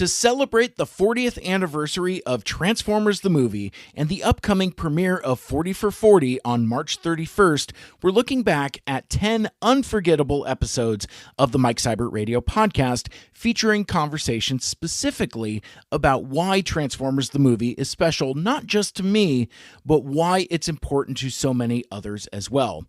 To celebrate the 40th anniversary of Transformers the movie and the upcoming premiere of 40 for 40 on March 31st, we're looking back at 10 unforgettable episodes of the Mike Seibert Radio Podcast, featuring conversations specifically about why Transformers the movie is special not just to me, but why it's important to so many others as well.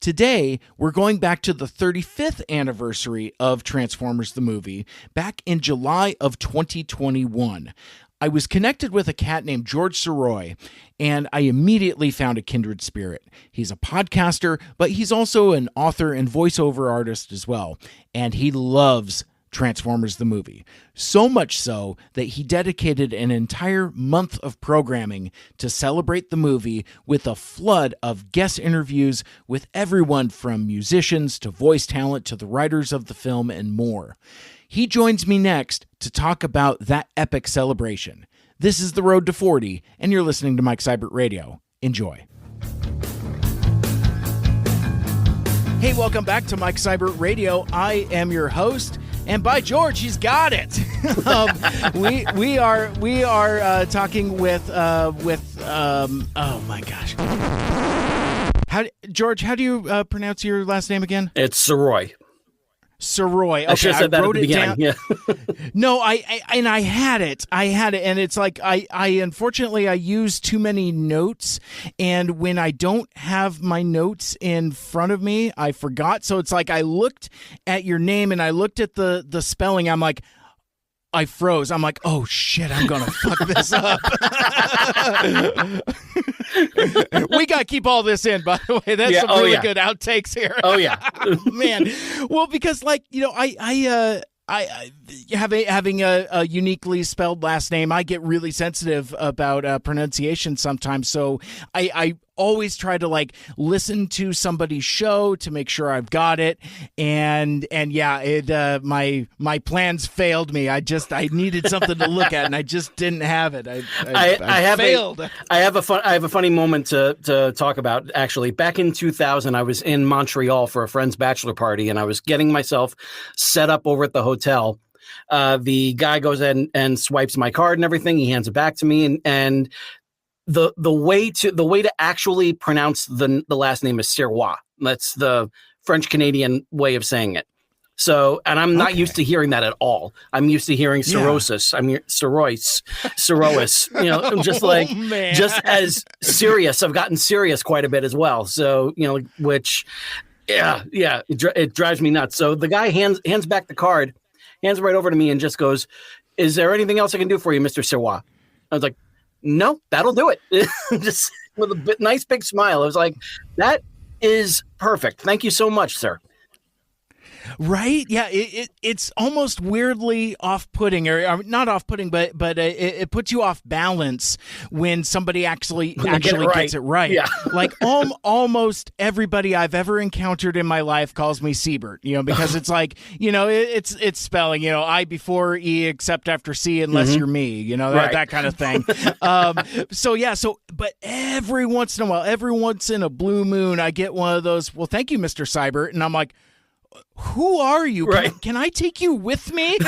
Today, we're going back to the 35th anniversary of Transformers the movie, back in July of 2021. I was connected with a cat named George Sirois, and I immediately found a kindred spirit. He's a podcaster, but he's also an author and voiceover artist as well, and he loves Transformers the movie. So much so that he dedicated an entire month of programming to celebrate the movie with a flood of guest interviews with everyone from musicians to voice talent to the writers of the film and more. He joins me next to talk about that epic celebration. This is The Road to 40, and you're listening to Mike Seibert Radio. Enjoy. Hey, welcome back to Mike Seibert Radio. I am your host. And by George, he's got it. We are talking with oh my gosh, George, how do you pronounce your last name again? It's Sirois. Sirois. Okay, I should have said that at the beginning. Yeah. No, I had it, and it's like I unfortunately I use too many notes, and when I don't have my notes in front of me, I forgot. So it's like I looked at your name and I looked at the spelling. I'm like, I froze. I'm like, oh shit, I'm gonna fuck this up. We gotta keep all this in, by the way. That's some really good outtakes here. Oh yeah, man. Well, because I having a uniquely spelled last name, I get really sensitive about pronunciation sometimes. So I always try to listen to somebody's show to make sure I've got it. And yeah, my plans failed me. I needed something to look at, and I just didn't have it. I failed. I have a funny moment to talk about. Actually, back in 2000, I was in Montreal for a friend's bachelor party, and I was getting myself set up over at the hotel. The guy goes in and swipes my card and everything. He hands it back to me, and the way to actually pronounce the last name is Sirois. That's the French Canadian way of saying it. So, and I'm not used to hearing that at all. I'm used to hearing Sirois. I'm Sirois. You know, I'm just just as serious. I've gotten serious quite a bit as well. So, you know, which, it drives me nuts. So the guy hands back the card, hands it right over to me, and just goes, "Is there anything else I can do for you, Mr. Sirois?" I was like, "No, that'll do it." Just with a nice big smile. I was like, "That is perfect. Thank you so much, sir." Right? Yeah, it's almost weirdly off-putting, or not off-putting, but it puts you off balance when somebody actually gets it right. Yeah. Like almost everybody I've ever encountered in my life calls me Seibert, you know, because it's like, you know, it's spelling, you know, I before E except after C unless you're me, you know, that kind of thing. But every once in a while, every once in a blue moon, I get one of those, "Well, thank you, Mr. Seibert," and I'm like, "Who are you? Can I take you with me?"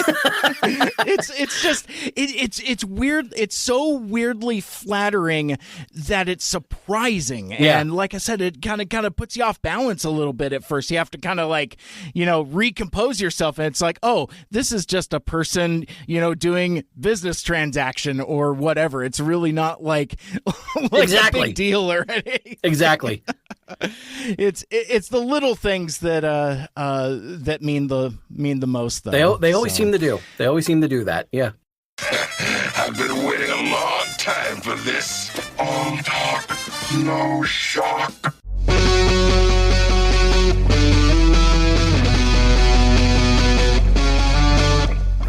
It's weird. It's so weirdly flattering that it's surprising. Yeah. And like I said, it kind of puts you off balance a little bit at first. You have to kind of recompose yourself. And it's like, oh, this is just a person, you know, doing business transaction or whatever. It's really not like exactly. a big deal or anything. Exactly. It's the little things that mean the most, though. They always seem to do. They always seem to do that. Yeah. I've been waiting a long time for this. All talk, no shock.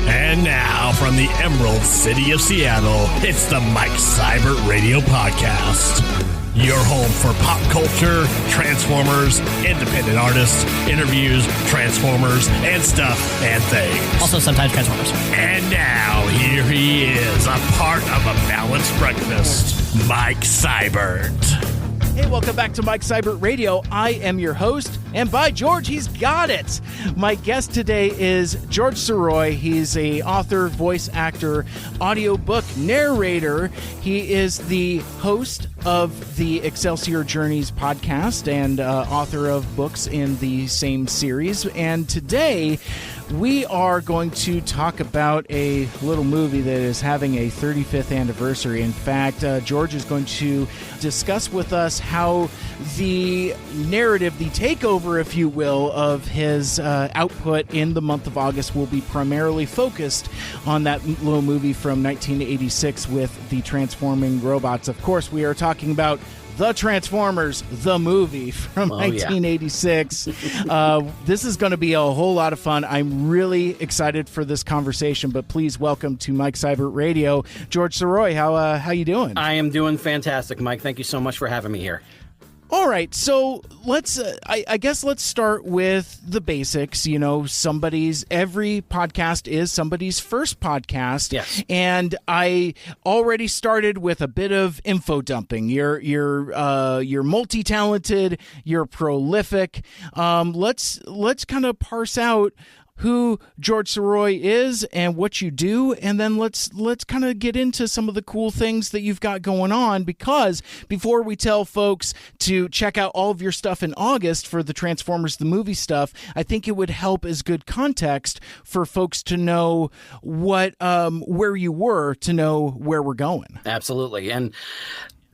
And now, from the Emerald City of Seattle, it's the Mike Seibert Radio Podcast. Your home for pop culture, Transformers, independent artists, interviews, Transformers, and stuff and things. Also sometimes Transformers. And now, here he is, a part of a balanced breakfast, Mike Seibert. Hey, welcome back to Mike Seibert Radio. I am your host, And by George, he's got it! My guest today is George Sirois. He's a author, voice actor, audiobook narrator. He is the host of the Excelsior Journeys podcast and author of books in the same series. And today, we are going to talk about a little movie that is having a 35th anniversary. In fact, George is going to discuss with us how the narrative, the takeover, if you will, of his output in the month of August will be primarily focused on that little movie from 1986 with the transforming robots. Of course, we are talking about The Transformers, the movie from 1986. This is going to be a whole lot of fun. I'm really excited for this conversation, but please welcome to Mike Seibert Radio, George Sirois. How you doing? I am doing fantastic, Mike. Thank you so much for having me here. All right, so let's, I guess let's start with the basics. You know, every podcast is somebody's first podcast. Yes. And I already started with a bit of info dumping. You're multi-talented, you're prolific. Let's kind of parse out who George Sirois is and what you do, and then let's kind of get into some of the cool things that you've got going on, because before we tell folks to check out all of your stuff in August for the Transformers the movie stuff, I think it would help as good context for folks to know where you were, to know where we're going. Absolutely. And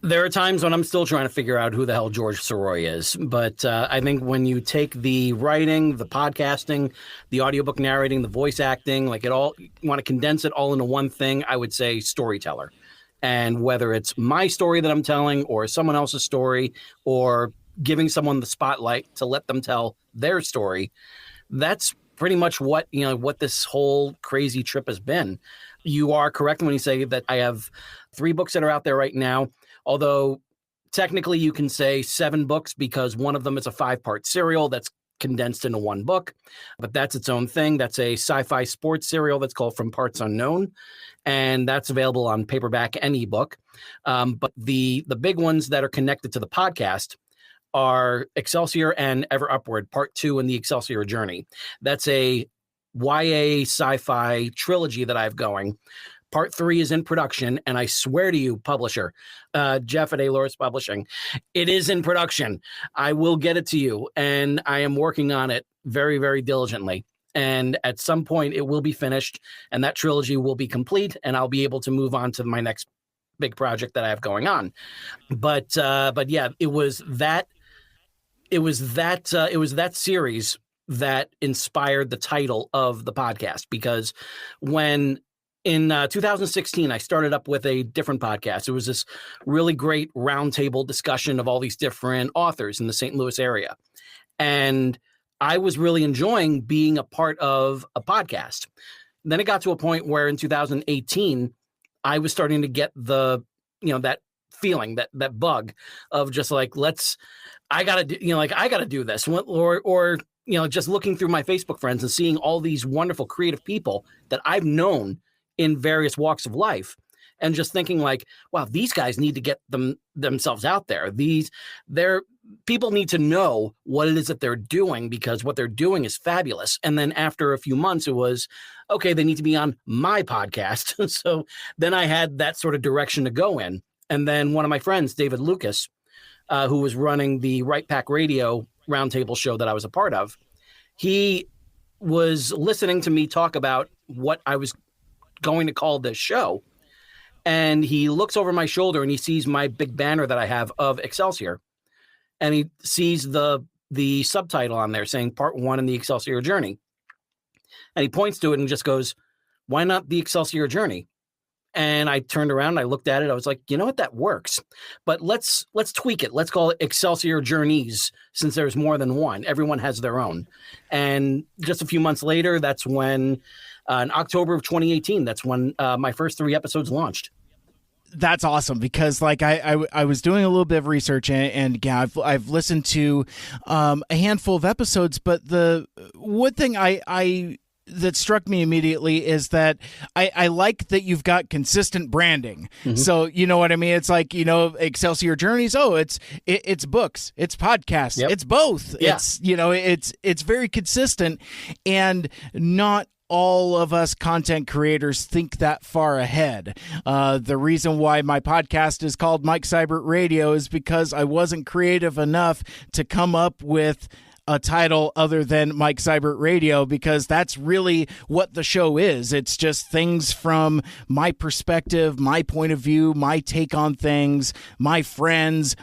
there are times when I'm still trying to figure out who the hell George Sirois is. But I think when you take the writing, the podcasting, the audiobook narrating, the voice acting, like you want to condense it all into one thing, I would say storyteller. And whether it's my story that I'm telling or someone else's story or giving someone the spotlight to let them tell their story, that's pretty much what this whole crazy trip has been. You are correct when you say that I have 3 books that are out there right now. Although technically you can say 7 books because one of them is a 5-part serial that's condensed into 1 book, but that's its own thing. That's a sci-fi sports serial that's called From Parts Unknown, and that's available on paperback and ebook. But the big ones that are connected to the podcast are Excelsior and Ever Upward, Part 2 in the Excelsior Journey. That's a YA sci-fi trilogy that I have going. Part 3 is in production, and I swear to you, publisher, Jeff at A-Loris Publishing, it is in production. I will get it to you, and I am working on it very, very diligently. And at some point, it will be finished, and that trilogy will be complete, and I'll be able to move on to my next big project that I have going on. But yeah, it was that series that inspired the title of the podcast, because when in 2016, I started up with a different podcast. It was this really great roundtable discussion of all these different authors in the St. Louis area. And I was really enjoying being a part of a podcast. Then it got to a point where in 2018, I was starting to get that feeling, that bug of just like, I got to do this. Or just looking through my Facebook friends and seeing all these wonderful creative people that I've known in various walks of life, and just thinking like, wow, these guys need to get themselves out there. People need to know what it is that they're doing, because what they're doing is fabulous. And then after a few months, it was, okay, they need to be on my podcast. So then I had that sort of direction to go in. And then one of my friends, David Lucas, who was running the Right Pack Radio roundtable show that I was a part of, he was listening to me talk about what I was going to call this show, and he looks over my shoulder and he sees my big banner that I have of Excelsior, and he sees the subtitle on there saying Part 1 in the Excelsior Journey, and he points to it and just goes, "Why not the Excelsior Journey?" And I turned around and I looked at it. I was like, you know what, that works, but let's tweak it. Let's call it Excelsior Journeys, since there's more than one. Everyone has their own. And just a few months later, that's when in October of 2018, that's when my first 3 episodes launched. That's awesome, because like I was doing a little bit of research, and yeah, I've listened to a handful of episodes, but the one thing I that struck me immediately is that I like that you've got consistent branding. Mm-hmm. So you know what I mean? It's like, Excelsior Journeys. Oh, it's books, it's podcasts, Yep. it's both. Yeah. It's very consistent, and not all of us content creators think that far ahead. The reason why my podcast is called Mike Seibert Radio is because I wasn't creative enough to come up with a title other than Mike Seibert Radio, because that's really what the show is. It's just things from my perspective, my point of view, my take on things, my friends'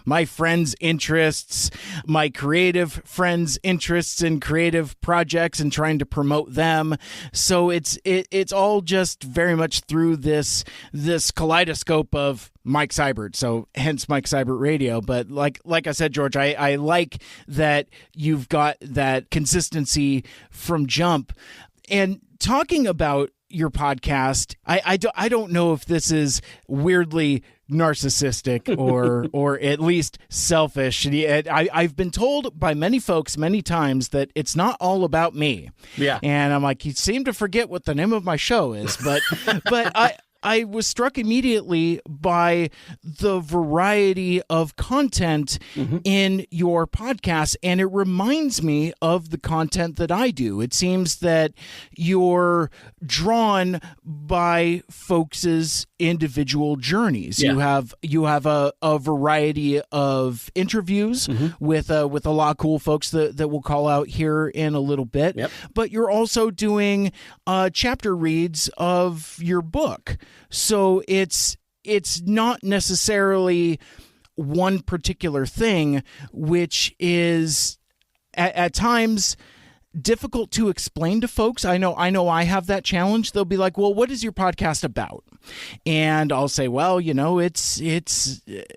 interests, my creative friends' interests in creative projects and trying to promote them. So it's all just very much through this kaleidoscope of Mike Seibert, so hence Mike Seibert Radio. But like I said, George, I like that you've got that consistency from jump. And talking about your podcast, I don't know if this is weirdly narcissistic or at least selfish. I've been told by many folks many times that it's not all about me. Yeah. And I'm like, you seem to forget what the name of my show is, but I was struck immediately by the variety of content in your podcast, and it reminds me of the content that I do. It seems that you're drawn by folks' individual journeys. Yeah. You have a variety of interviews with a lot of cool folks that we'll call out here in a little bit. Yep. But you're also doing chapter reads of your book. So it's not necessarily one particular thing, which is at times difficult to explain to folks. I know I have that challenge. They'll be like, well, what is your podcast about? And I'll say, well, it's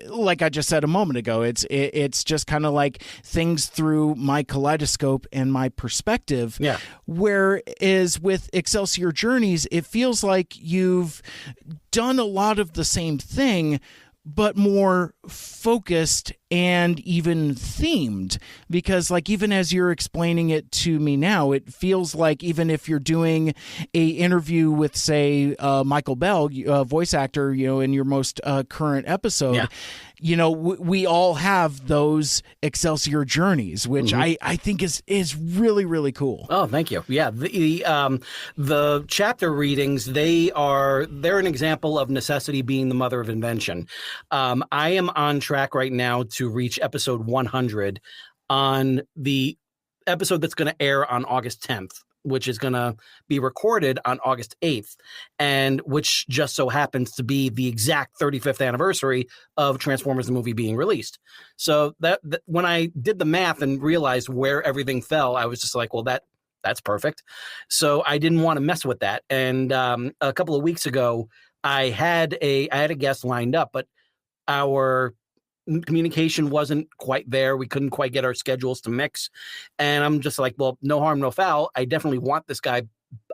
like I just said a moment ago, it's just kind of like things through my kaleidoscope and my perspective. Yeah. Whereas with Excelsior Journeys, it feels like you've done a lot of the same thing, but more focused and even themed, because like even as you're explaining it to me now, it feels like even if you're doing a interview with, say, Michael Bell, voice actor, in your most current episode, we all have those Excelsior Journeys, which I think is really, really cool. Oh, thank you. Yeah, the chapter readings, they're an example of necessity being the mother of invention. I am on track right now to reach episode 100 on the episode that's going to air on August 10th, which is going to be recorded on August 8th, and which just so happens to be the exact 35th anniversary of Transformers the movie being released. So that when I did the math and realized where everything fell, I was just like, well, that's perfect. So I didn't want to mess with that. And a couple of weeks ago, I had a guest lined up, but our communication wasn't quite there. We couldn't quite get our schedules to mix. And I'm just like, well, no harm, no foul. I definitely want this guy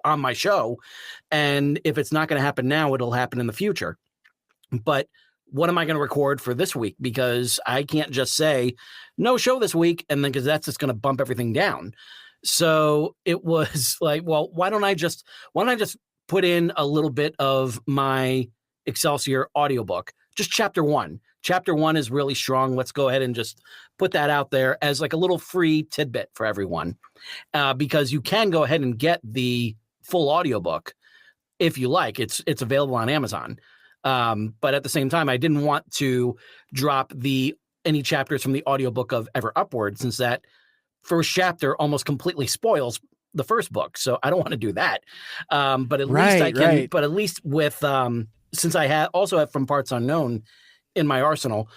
on my show. And if it's not going to happen now, it'll happen in the future. But what am I going to record for this week? Because I can't just say no show this week, and then because that's just going to bump everything down. So it was like, well, why don't I just put in a little bit of my Excelsior audiobook, just chapter 1. Chapter 1 is really strong. Let's go ahead and just put that out there as like a little free tidbit for everyone, because you can go ahead and get the full audiobook if you like. It's available on Amazon. But at the same time, I didn't want to drop any chapters from the audiobook of Ever Upward, since that first chapter almost completely spoils the first book. So I don't want to do that. But at least I can. Right. But at least with since I also have From Parts Unknown in my arsenal,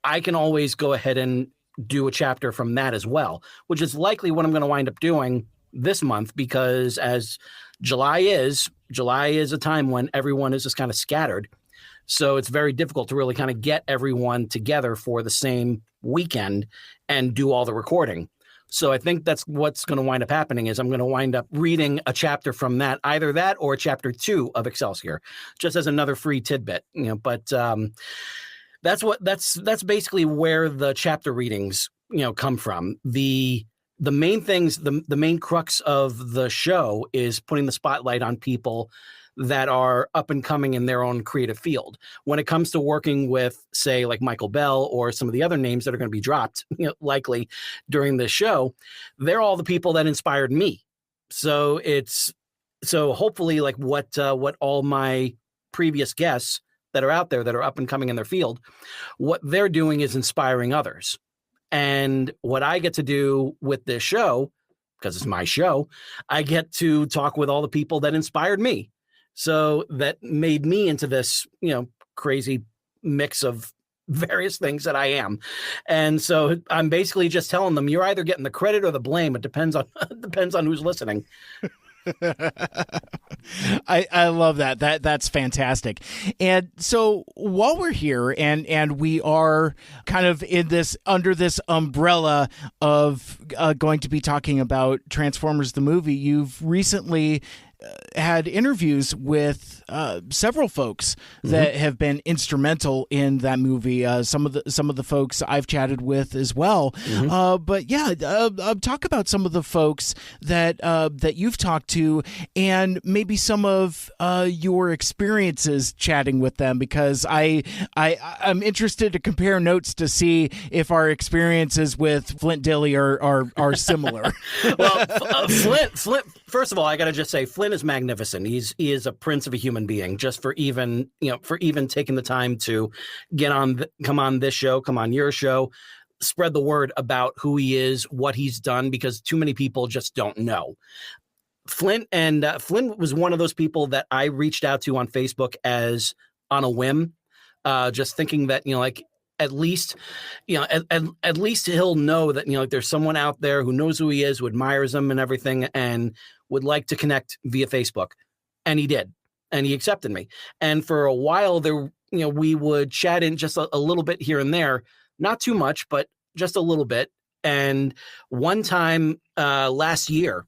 I can always go ahead and do a chapter from that as well, which is likely what I'm going to wind up doing this month, because as July is a time when everyone is just kind of scattered. So it's very difficult to really kind of get everyone together for the same weekend and do all the recording. So I think that's what's going to wind up happening is I'm going to wind up reading a chapter from that, either that or chapter 2 of Excelsior, just as another free tidbit, but that's basically where the chapter readings, come from. The the main things, the main crux of the show is putting the spotlight on people that are up and coming in their own creative field. When it comes to working with, say, like Michael Bell or some of the other names that are going to be dropped, likely during this show, they're all the people that inspired me. So hopefully like what all my previous guests that are out there that are up and coming in their field, what they're doing is inspiring others. And what I get to do with this show, because it's my show, I get to talk with all the people that inspired me. So that made me into this, crazy mix of various things that I am. And so I'm basically just telling them, you're either getting the credit or the blame. It depends on who's listening. I love that. That's fantastic. And so while we're here and we are kind of under this umbrella of going to be talking about Transformers the movie, you've recently had interviews with several folks that have been instrumental in that movie. Some of the folks I've chatted with as well. But yeah, talk about some of the folks that you've talked to, and maybe some of your experiences chatting with them, because I'm interested to compare notes to see if our experiences with Flint Dilley are similar. Well, Flint. First of all, I got to just say, Flint is magnificent. He is a prince of a human being, just for even taking the time to come on this show, come on your show, spread the word about who he is, what he's done, because too many people just don't know. Flint was one of those people that I reached out to on Facebook as on a whim, just thinking that, at least he'll know that, there's someone out there who knows who he is, who admires him and everything, and would like to connect via Facebook. And he did. And he accepted me. And for a while there, we would chat in just a little bit here and there, not too much, but just a little bit. And one time last year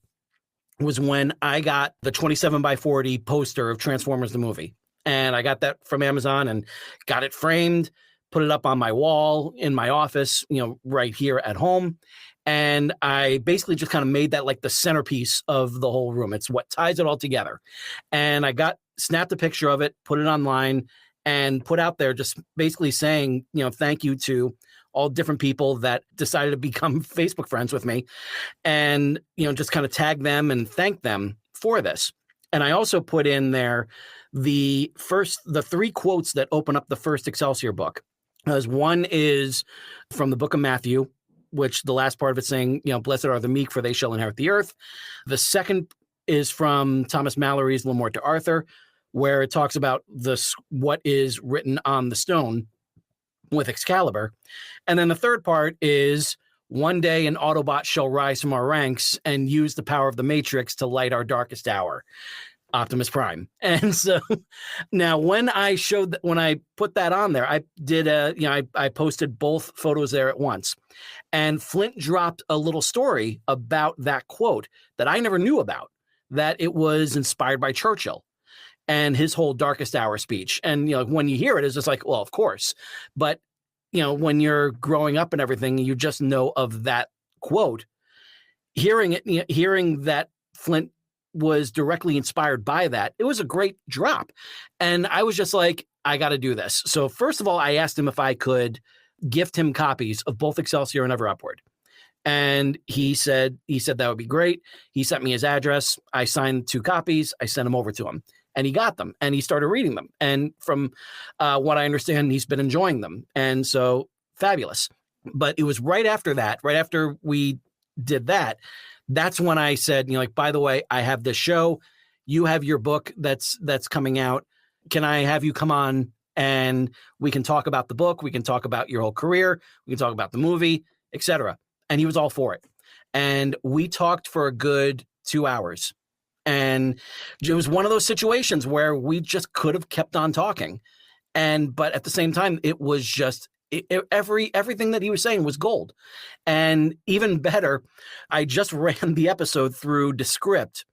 was when I got the 27x40 poster of Transformers the movie. And I got that from Amazon and got it framed, put it up on my wall in my office, right here at home. And I basically just kind of made that like the centerpiece of the whole room. It's what ties it all together. And I snapped a picture of it, put it online, and put out there just basically saying, thank you to all different people that decided to become Facebook friends with me, and, just kind of tag them and thank them for this. And I also put in there the 3 quotes that open up the first Excelsior book. As one is from the book of Matthew, which the last part of it saying, blessed are the meek, for they shall inherit the earth. The second is from Thomas Mallory's L'Amour to Arthur, where it talks about what is written on the stone with Excalibur. And then the third part is, one day an Autobot shall rise from our ranks and use the power of the Matrix to light our darkest hour. Optimus Prime. And so now when I put that on there, I did I posted both photos there at once, and Flint dropped a little story about that quote that I never knew about, that it was inspired by Churchill and his whole darkest hour speech. And, when you hear it, it's just like, well, of course. But, when you're growing up and everything, you just know of that quote, hearing that Flint was directly inspired by that, it was a great drop. And I was just like, I got to do this. So first of all, I asked him if I could gift him copies of both Excelsior and Ever Upward. And he said that would be great. He sent me his address. I signed 2 copies. I sent them over to him, and he got them, and he started reading them. And from what I understand, he's been enjoying them. And so fabulous. But it was right after we did that, that's when I said, by the way, I have this show. You have your book that's coming out. Can I have you come on and we can talk about the book? We can talk about your whole career. We can talk about the movie, etc. And he was all for it. And we talked for a good 2 hours. And it was one of those situations where we just could have kept on talking. But at the same time, it was just everything that he was saying was gold. And even better, I just ran the episode through Descript,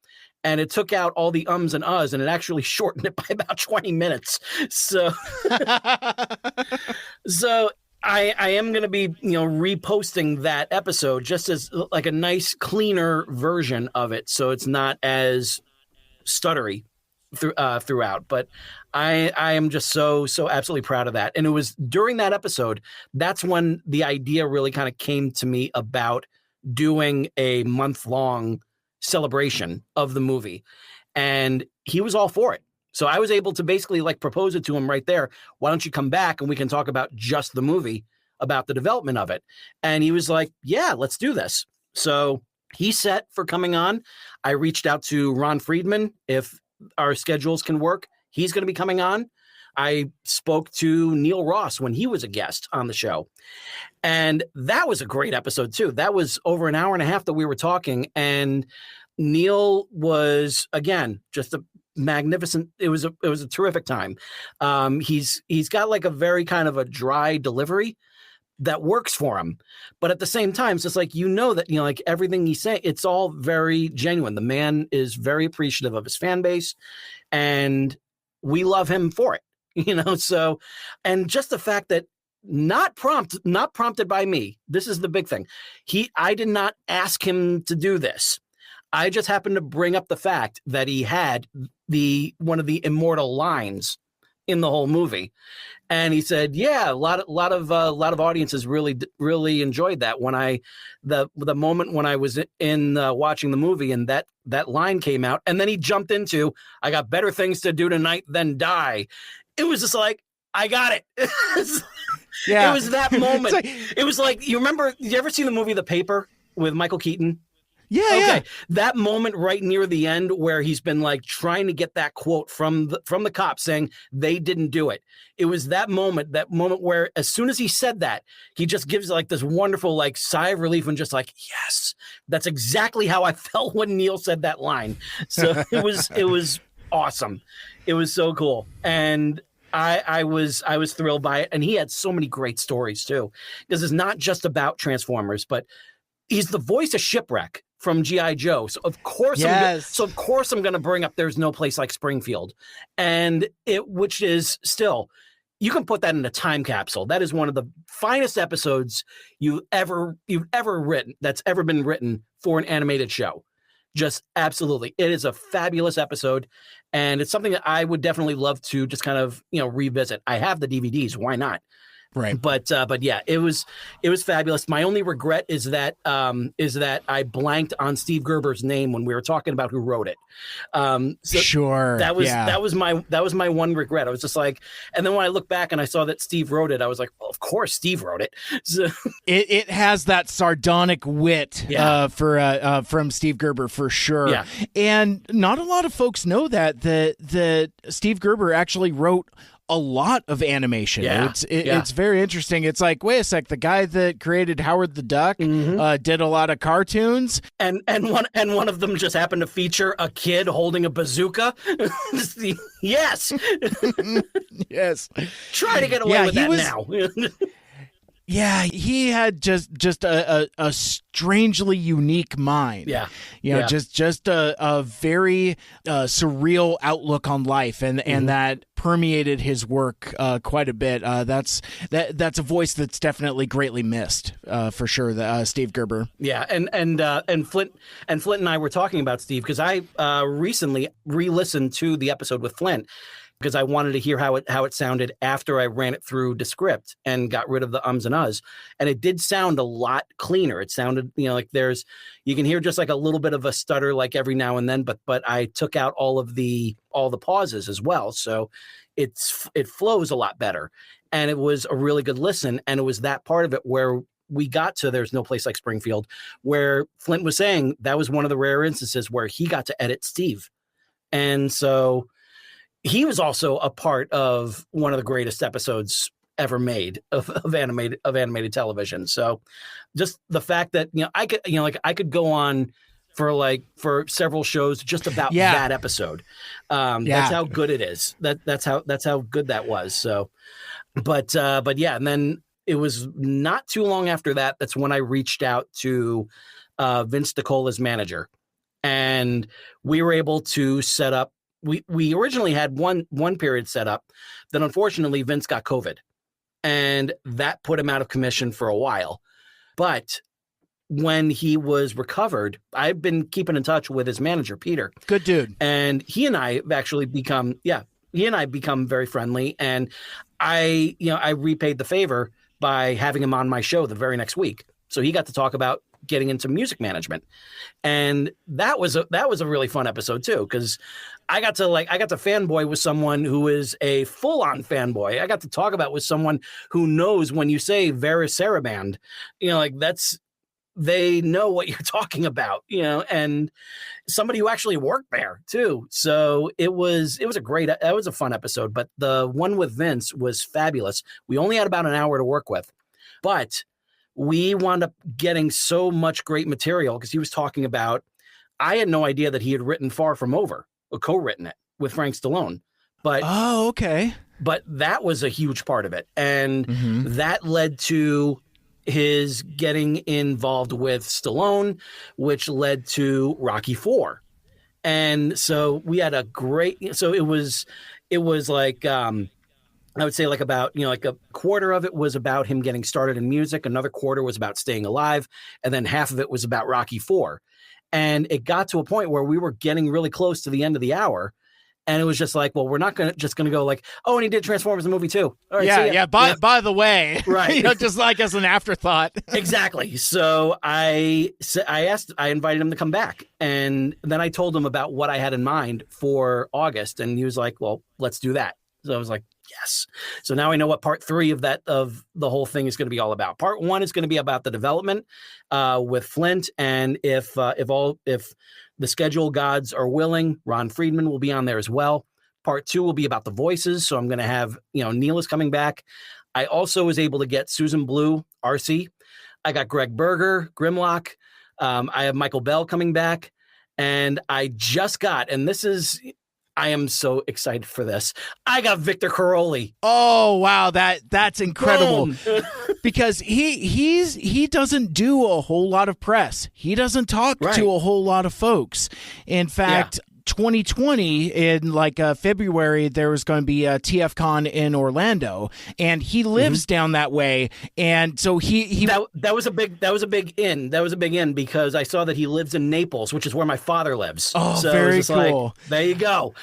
and it took out all the ums and uhs, and it actually shortened it by about 20 minutes. So I am going to be, reposting that episode just as like a nice, cleaner version of it, so it's not as stuttery throughout. But I am just so absolutely proud of that. And it was during that episode that's when the idea really kind of came to me about doing a month-long celebration of the movie, and he was all for it. So I was able to basically like propose it to him right there. Why don't you come back and we can talk about just the movie, about the development of it? And he was like, yeah, let's do this. So he's set for coming on. I reached out to Ron Friedman. If our schedules can work, he's going to be coming on. I spoke to Neil Ross when he was a guest on the show. And that was a great episode too. That was over an hour and a half that we were talking. And Neil was, again, just a magnificent. It was a terrific time. He's got like a very kind of a dry delivery that works for him, but at the same time, it's just like, that, like everything he's saying, it's all very genuine. The man is very appreciative of his fan base, and we love him for it, so, and just the fact that not prompted by me. This is the big thing. I did not ask him to do this. I just happened to bring up the fact that he had one of the immortal lines in the whole movie, and he said, "Yeah, a lot of audiences really enjoyed that when the moment when I was in watching the movie and that line came out, and then he jumped into, 'I got better things to do tonight than die.'" It was just like, I got it. Yeah, it was that moment. It was like, you ever seen the movie The Paper with Michael Keaton? Yeah, okay. yeah. That moment right near the end where he's been like trying to get that quote from the cop saying they didn't do it. It was that moment where as soon as he said that, he just gives like this wonderful like sigh of relief and just like, yes, that's exactly how I felt when Neil said that line. So it was awesome. It was so cool. And I was thrilled by it. And he had so many great stories too, because it's not just about Transformers, but he's the voice of Shipwreck from G.I. Joe. So of course, I'm going to bring up There's No Place Like Springfield, and which is still, you can put that in a time capsule. That is one of the finest episodes you've ever written, that's ever been written for an animated show. Just absolutely. It is a fabulous episode, and it's something that I would definitely love to just kind of, revisit. I have the DVDs. Why not? Right. But yeah, it was fabulous. My only regret is that I blanked on Steve Gerber's name when we were talking about who wrote it. So sure. That was my one regret. I was just like, and then when I look back and I saw that Steve wrote it, I was like, well, of course Steve wrote it. So it has that sardonic wit from Steve Gerber for sure. Yeah. And not a lot of folks know that Steve Gerber actually wrote a lot of animation. Yeah. It's very interesting. It's like, wait a sec, the guy that created Howard the Duck did a lot of cartoons, and one of them just happened to feature a kid holding a bazooka. Yes. Yes. Try to get away with that now. Yeah, he had just a strangely unique mind. Yeah, just a very surreal outlook on life, and that permeated his work quite a bit. That's a voice that's definitely greatly missed for sure. Steve Gerber. Yeah, and Flint and I were talking about Steve because I recently re-listened to the episode with Flint, because I wanted to hear how it sounded after I ran it through Descript and got rid of the ums and uhs. And it did sound a lot cleaner. It sounded, like you can hear just like a little bit of a stutter like every now and then, but I took out all the pauses as well. So it flows a lot better. And it was a really good listen. And it was that part of it where we got to There's No Place Like Springfield, where Flint was saying that was one of the rare instances where he got to edit Steve. And so he was also a part of one of the greatest episodes ever made of animated television. So just the fact that, I could go on for several shows just about that episode. That's how good it is. That's how good that was. So, but yeah. And then it was not too long after that. That's when I reached out to Vince DiCola's manager, and we were able to set up. We originally had one period set up, then unfortunately Vince got COVID, and that put him out of commission for a while. But when he was recovered, I've been keeping in touch with his manager, Peter. Good dude. And he and I have actually become very friendly. And I repaid the favor by having him on my show the very next week. So he got to talk about getting into music management. And that was a really fun episode too, because I got to fanboy with someone who is a full-on fanboy. I got to talk about with someone who knows when you say Vera Saraband, they know what you're talking about, and somebody who actually worked there too. So it was a fun episode, but the one with Vince was fabulous. We only had about an hour to work with, but we wound up getting so much great material because he was talking about, I had no idea that he had written Far From Over, or co-written it with Frank Stallone. But oh, okay. But that was a huge part of it. And that led to his getting involved with Stallone, which led to Rocky IV. And so we had it was like, I would say like about, like a quarter of it was about him getting started in music. Another quarter was about staying alive. And then half of it was about Rocky IV. And it got to a point where we were getting really close to the end of the hour. And it was just like, well, we're not going to go like, oh, and he did Transformers the movie too. All right, By the way, right. Just like as an afterthought. Exactly. So I invited him to come back. And then I told him about what I had in mind for August. And he was like, well, let's do that. So I was like, yes. So now I know what part 3 of the whole thing is going to be all about. Part 1 is going to be about the development with Flint. And if the schedule gods are willing, Ron Friedman will be on there as well. Part 2 will be about the voices. So I'm going to have, Neil is coming back. I also was able to get Susan Blue, RC. I got Greg Berger, Grimlock. I have Michael Bell coming back. And I just got, and I am so excited for this. I got Victor Caroli. Oh, wow. That's incredible. Because he doesn't do a whole lot of press. He doesn't talk to a whole lot of folks. In fact, 2020 in February, there was going to be a TFCon in Orlando, and he lives down that way. And so that was a big in because I saw that he lives in Naples, which is where my father lives. Oh, so very cool. There you go.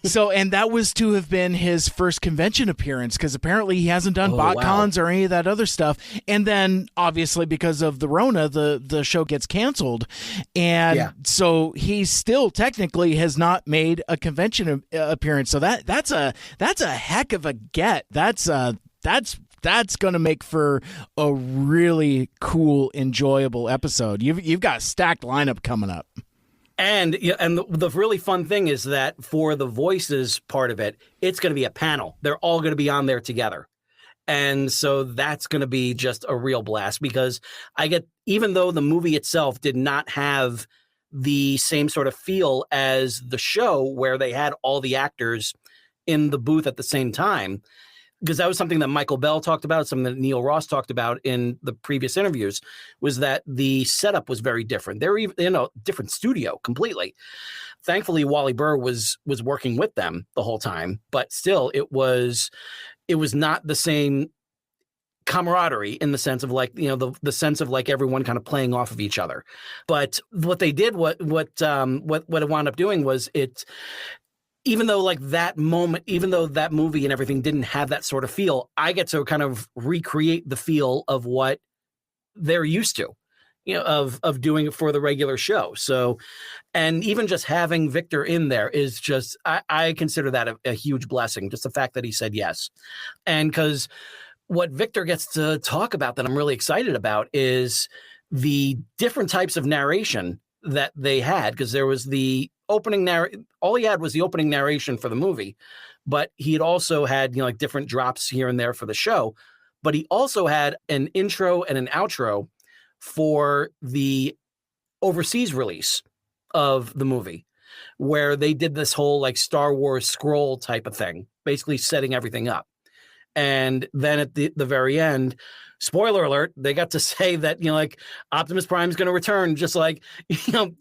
So, and that was to have been his first convention appearance, because apparently he hasn't done BotCons or any of that other stuff. And then obviously because of the Rona, the show gets canceled. And so he still technically has not made a convention appearance. So that's a heck of a get. That's going to make for a really cool, enjoyable episode. You've got a stacked lineup coming up. And the really fun thing is that for the voices part of it, it's going to be a panel. They're all going to be on there together. And so that's going to be just a real blast, because even though the movie itself did not have the same sort of feel as the show where they had all the actors in the booth at the same time, because that was something that Michael Bell talked about, something that Neil Ross talked about in the previous interviews, was that the setup was very different. They were even in a different studio completely. Thankfully, Wally Burr was working with them the whole time, but still it was not the same camaraderie in the sense of the sense of everyone kind of playing off of each other. But what they did, what it wound up doing was even though that movie and everything didn't have that sort of feel, I get to kind of recreate the feel of what they're used to, of doing it for the regular show. So, and even just having Victor in there is just, I consider that a huge blessing, just the fact that he said yes. And because what Victor gets to talk about that I'm really excited about is the different types of narration that they had, because there was the opening all he had was the opening narration for the movie, but he had also had different drops here and there for the show, but he also had an intro and an outro for the overseas release of the movie, where they did this whole Star Wars scroll type of thing, basically setting everything up. And then at the very end, spoiler alert, they got to say that, like Optimus Prime is going to return. Just like,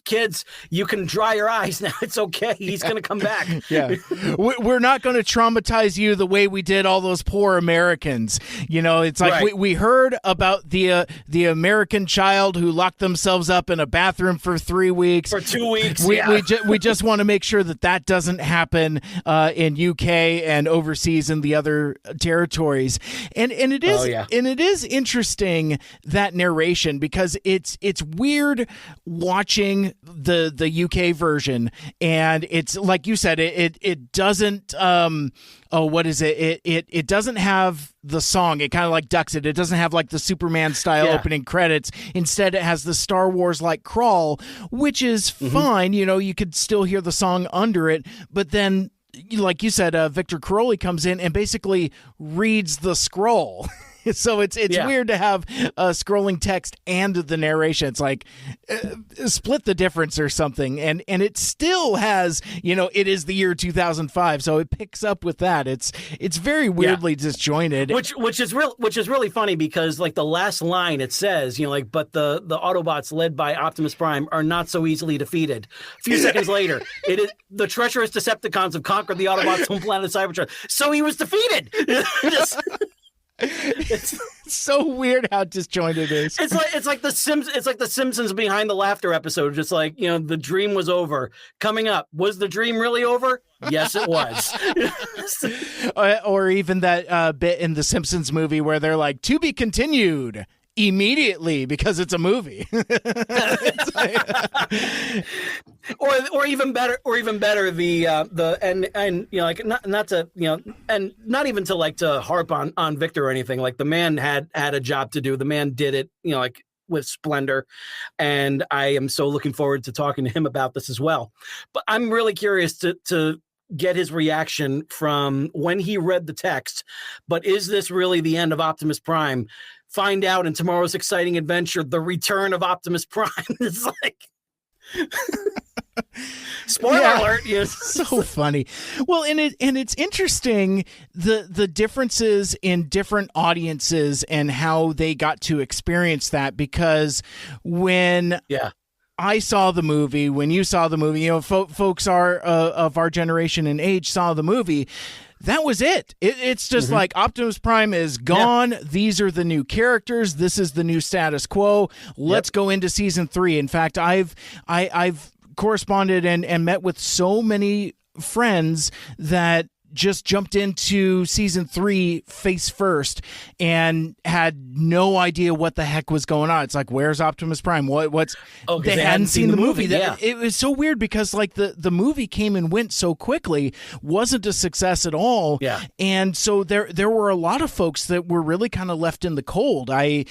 kids, you can dry your eyes now. It's okay. He's going to come back. Yeah. We're not going to traumatize you the way we did all those poor Americans. It's like Right. we heard about the American child who locked themselves up in a bathroom for 3 weeks. For 2 weeks. We just want to make sure that doesn't happen in UK and overseas in the other territories. And it is and it is interesting, that narration, because it's weird watching the UK version, and it's like you said, it doesn't what is it? It doesn't have the song. It kind of like ducks it. It doesn't have like the Superman style opening credits. Instead, it has the Star Wars like crawl, which is fine. You could still hear the song under it, but then, like you said, Victor Crowley comes in and basically reads the scroll. So it's weird to have scrolling text and the narration. It's like split the difference or something, and it still has, it is the year 2005, so it picks up with that. It's very weirdly disjointed, which is really funny, because like the last line it says, but the Autobots led by Optimus Prime are not so easily defeated. A few seconds later, it is the treacherous Decepticons have conquered the Autobots' home planet Cybertron, so he was defeated. It's so weird how disjointed it is. It's like the Simpsons Behind the Laughter episode. Just like, the dream was over. Coming up, was the dream really over? Yes, it was. Or even that bit in the Simpsons movie where they're like, to be continued immediately, because it's a movie. or even better, the and not even to harp on Victor or anything. Like, the man had a job to do. The man did it, with splendor, and I am so looking forward to talking to him about this as well. But I'm really curious to get his reaction from when he read the text. But is this really the end of Optimus Prime? Find out in tomorrow's exciting adventure, The Return of Optimus Prime. It's like, spoiler alert. So funny. Well, and it's interesting, the differences in different audiences and how they got to experience that, because when I saw the movie, when you saw the movie, folks are of our generation and age saw the movie. That was it. It's just like Optimus Prime is gone. Yeah. These are the new characters. This is the new status quo. Let's go into season 3. In fact, I've corresponded and met with so many friends that just jumped into season 3 face first and had no idea what the heck was going on. It's like, where's Optimus Prime? What's they hadn't seen the movie. It was so weird, because like the movie came and went so quickly, wasn't a success at all. Yeah. And so there were a lot of folks that were really kind of left in the cold. I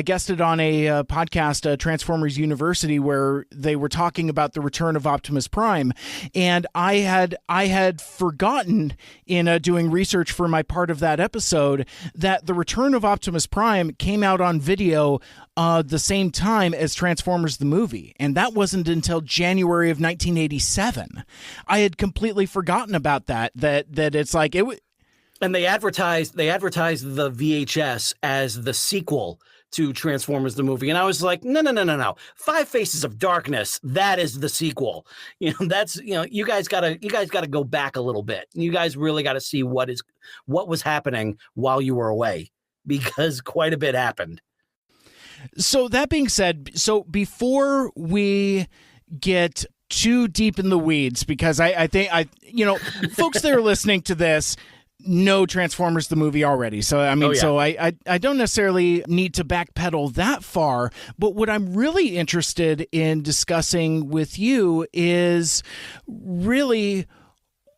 guested on a podcast, Transformers University, where they were talking about the return of Optimus Prime, and I had forgotten in doing research for my part of that episode that the Return of Optimus Prime came out on video the same time as Transformers the movie, and that wasn't until January of 1987. I had completely forgotten about that it's like it. And they advertised the VHS as the sequel to Transformers the movie, and I was like, no. 5 Faces of Darkness, that is the sequel. That's you guys gotta go back a little bit. You guys really got to see what was happening while you were away, because quite a bit happened. So that being said, before we get too deep in the weeds, because I think folks that are listening to this know Transformers the movie already. So I don't necessarily need to backpedal that far, but what I'm really interested in discussing with you is really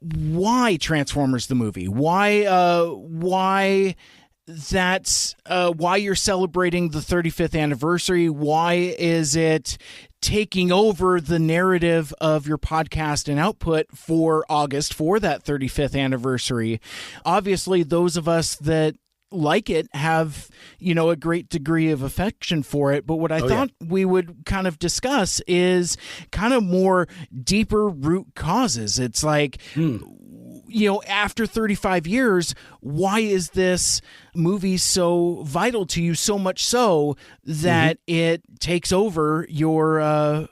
why Transformers the movie. Why that's why you're celebrating the 35th anniversary. Why is it taking over the narrative of your podcast and output for August, for that 35th anniversary? Obviously, those of us that like it have, a great degree of affection for it. But what I thought we would kind of discuss is kind of more deeper root causes. It's like, after 35 years, why is this movie so vital to you, so much so that it takes over your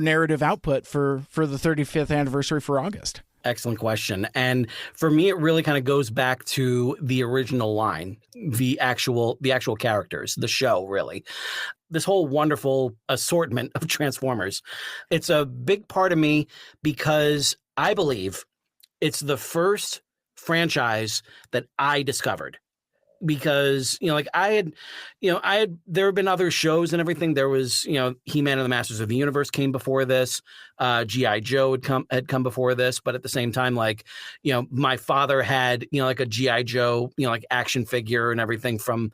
narrative output for the 35th anniversary for August? Excellent question. And for me, it really kind of goes back to the original line, the actual characters, the show, really. This whole wonderful assortment of Transformers. It's a big part of me because I believe it's the first franchise that I discovered. Because, there have been other shows and everything. There was, He-Man and the Masters of the Universe came before this. G.I. Joe had come before this. But at the same time, my father had, like a G.I. Joe, action figure and everything from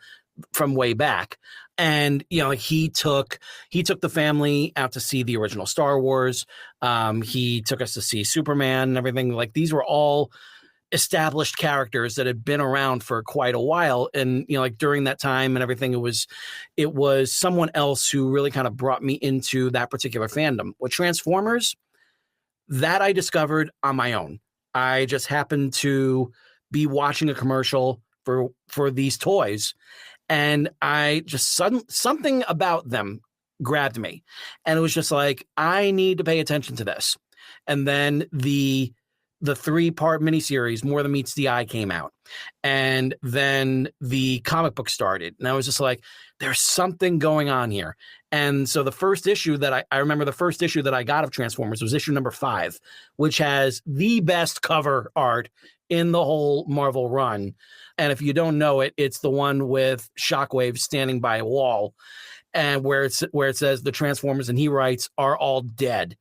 way back. And, he took the family out to see the original Star Wars. He took us to see Superman and everything. These were all established characters that had been around for quite a while. And, during that time and everything, it was someone else who really kind of brought me into that particular fandom. With Transformers, that I discovered on my own. I just happened to be watching a commercial for these toys. And I just something about them grabbed me. And it was just like, I need to pay attention to this. And then the 3-part miniseries, More Than Meets the Eye, came out. And then the comic book started. And I was just like, there's something going on here. And so the first issue that I remember the first issue that I got of Transformers was issue number 5, which has the best cover art in the whole Marvel run. And if you don't know it, it's the one with Shockwave standing by a wall and where it says the Transformers, and he writes, are all dead.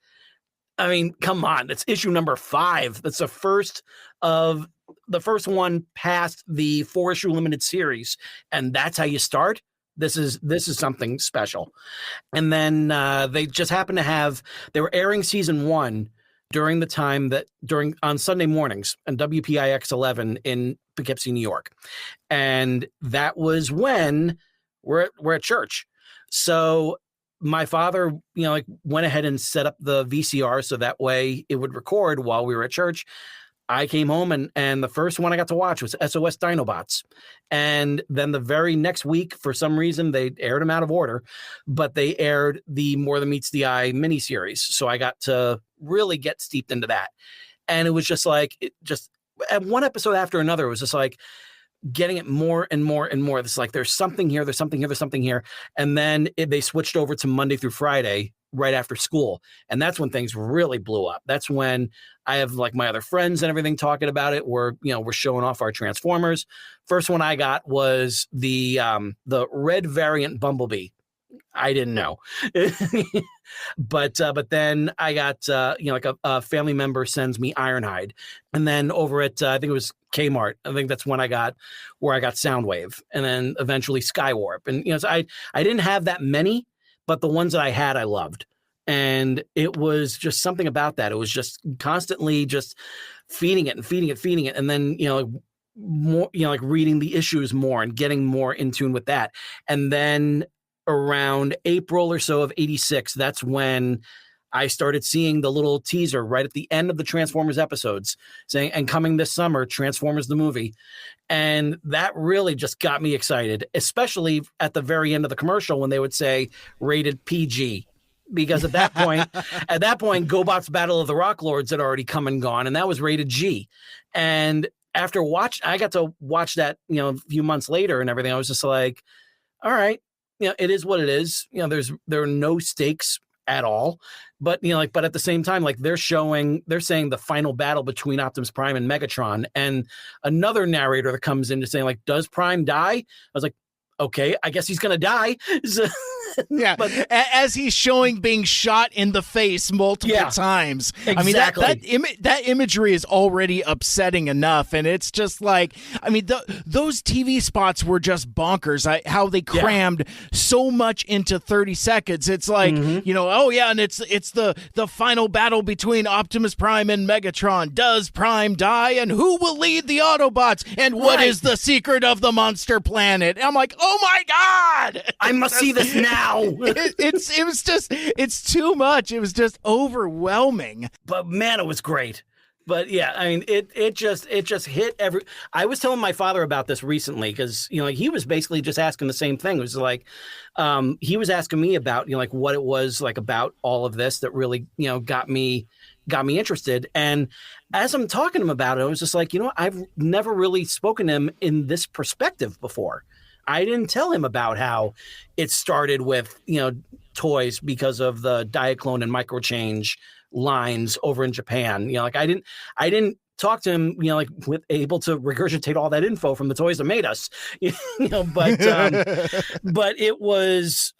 I mean, come on, it's issue number 5. That's the first one past the 4-issue limited series. And that's how you start. This is something special. And then they just happened to they were airing season 1 during the time on Sunday mornings on WPIX 11 in Poughkeepsie, New York. And that was when we're at church. So my father, went ahead and set up the VCR so that way it would record while we were at church. I came home and the first one I got to watch was SOS Dinobots. And then the very next week, for some reason, they aired them out of order, but they aired the More Than Meets the Eye miniseries. So I got to really get steeped into that. And it was just at one episode after another, it was just like getting it more and more and more. It's like, there's something here, there's something here, there's something here. And then they switched over to Monday through Friday right after school. And that's when things really blew up. That's when I have my other friends and everything talking about it. We're showing off our Transformers. First one I got was the red variant Bumblebee. I didn't know. But then I got, a family member sends me Ironhide. And then over at, I think it was Kmart, I think that's when I got Soundwave, and then eventually Skywarp. And, so I didn't have that many, but the ones that I had, I loved. And it was just something about that. It was just constantly just feeding it. And then, more, reading the issues more and getting more in tune with that. And then around April or so of 86, that's when I started seeing the little teaser right at the end of the Transformers episodes saying, and coming this summer, Transformers the movie. And that really just got me excited, especially at the very end of the commercial when they would say rated PG. Because at that point, GoBot's Battle of the Rock Lords had already come and gone, and that was rated G. And after I got to watch that, a few months later and everything. I was just like, all right, it is what it is. There are no stakes at all, but but at the same time, they're saying the final battle between Optimus Prime and Megatron, and another narrator that comes in to saying does Prime die? I was like, okay, I guess he's gonna die. Yeah, but as he's showing being shot in the face multiple times. Exactly. I mean, that imagery is already upsetting enough, and it's just those TV spots were just bonkers. How they crammed so much into 30 seconds. It's like, and it's the final battle between Optimus Prime and Megatron. Does Prime die, and who will lead the Autobots, and what is the secret of the monster planet? And I'm like, oh my God, I must see this now. It's too much. It was just overwhelming. But man, it was great. But yeah, I mean, it just hit every. I was telling my father about this recently because like he was basically just asking the same thing. It was like, he was asking me about like what it was like about all of this that really got me interested. And as I'm talking to him about it, I was just like, I've never really spoken to him in this perspective before. I didn't tell him about how it started with toys because of the Diaclone and Microchange lines over in Japan. Like I didn't talk to him, like with able to regurgitate all that info from the toys that made us, but it was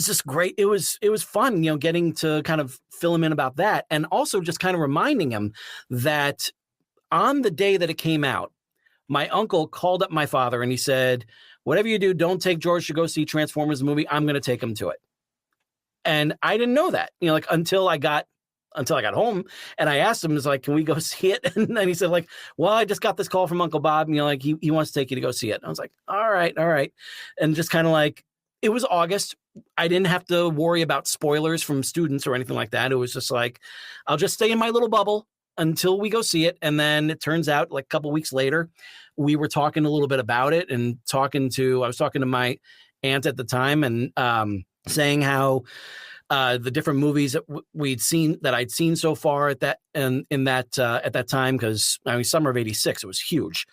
just great. It was fun, getting to kind of fill him in about that. And also just kind of reminding him that on the day that it came out, my uncle called up my father and he said, whatever you do, don't take George to go see Transformers the movie. I'm going to take him to it. And I didn't know that, like until I got home and I asked him, like, can we go see it? And then he said like, well, I just got this call from Uncle Bob, like he wants to take you to go see it. And I was like, all right. And just kind of like, it was August. I didn't have to worry about spoilers from students or anything like that. It was just like, I'll just stay in my little bubble until we go see it. And then it turns out like a couple weeks later, we were talking a little bit about it and I was talking to my aunt at the time and, saying how the different movies that I'd seen so far at that at that time, because I mean summer of '86 it was huge,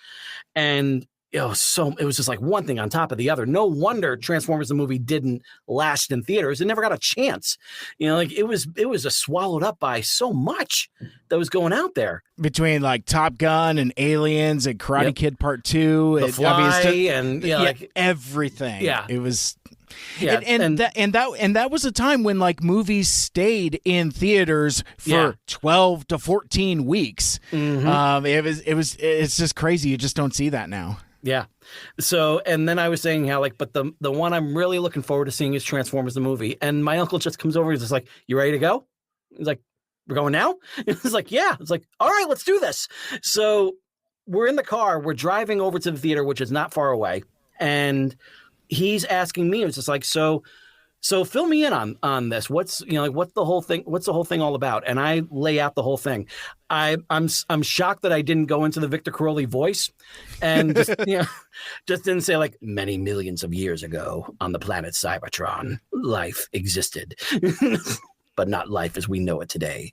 and it was just like one thing on top of the other. No wonder Transformers the movie didn't last in theaters. It never got a chance. Like it was just swallowed up by so much that was going out there. Between like Top Gun and Aliens and Karate Kid Part 2, The Fly, and like everything. Yeah, it was. Yeah, and that was a time when like movies stayed in theaters for 12 to 14 weeks. Mm-hmm. It's just crazy. You just don't see that now. Yeah. So, and then I was saying how like, but the one I'm really looking forward to seeing is Transformers the movie. And my uncle just comes over and he's just like, you ready to go? He's like, we're going now? It's like, yeah. It's like, all right, let's do this. So we're in the car, we're driving over to the theater, which is not far away. And he's asking me, it's just like, so fill me in on this. What's what's the whole thing all about? And I lay out the whole thing. I'm shocked that I didn't go into the Victor Crowley voice and just just didn't say like many millions of years ago on the planet Cybertron, life existed, but not life as we know it today.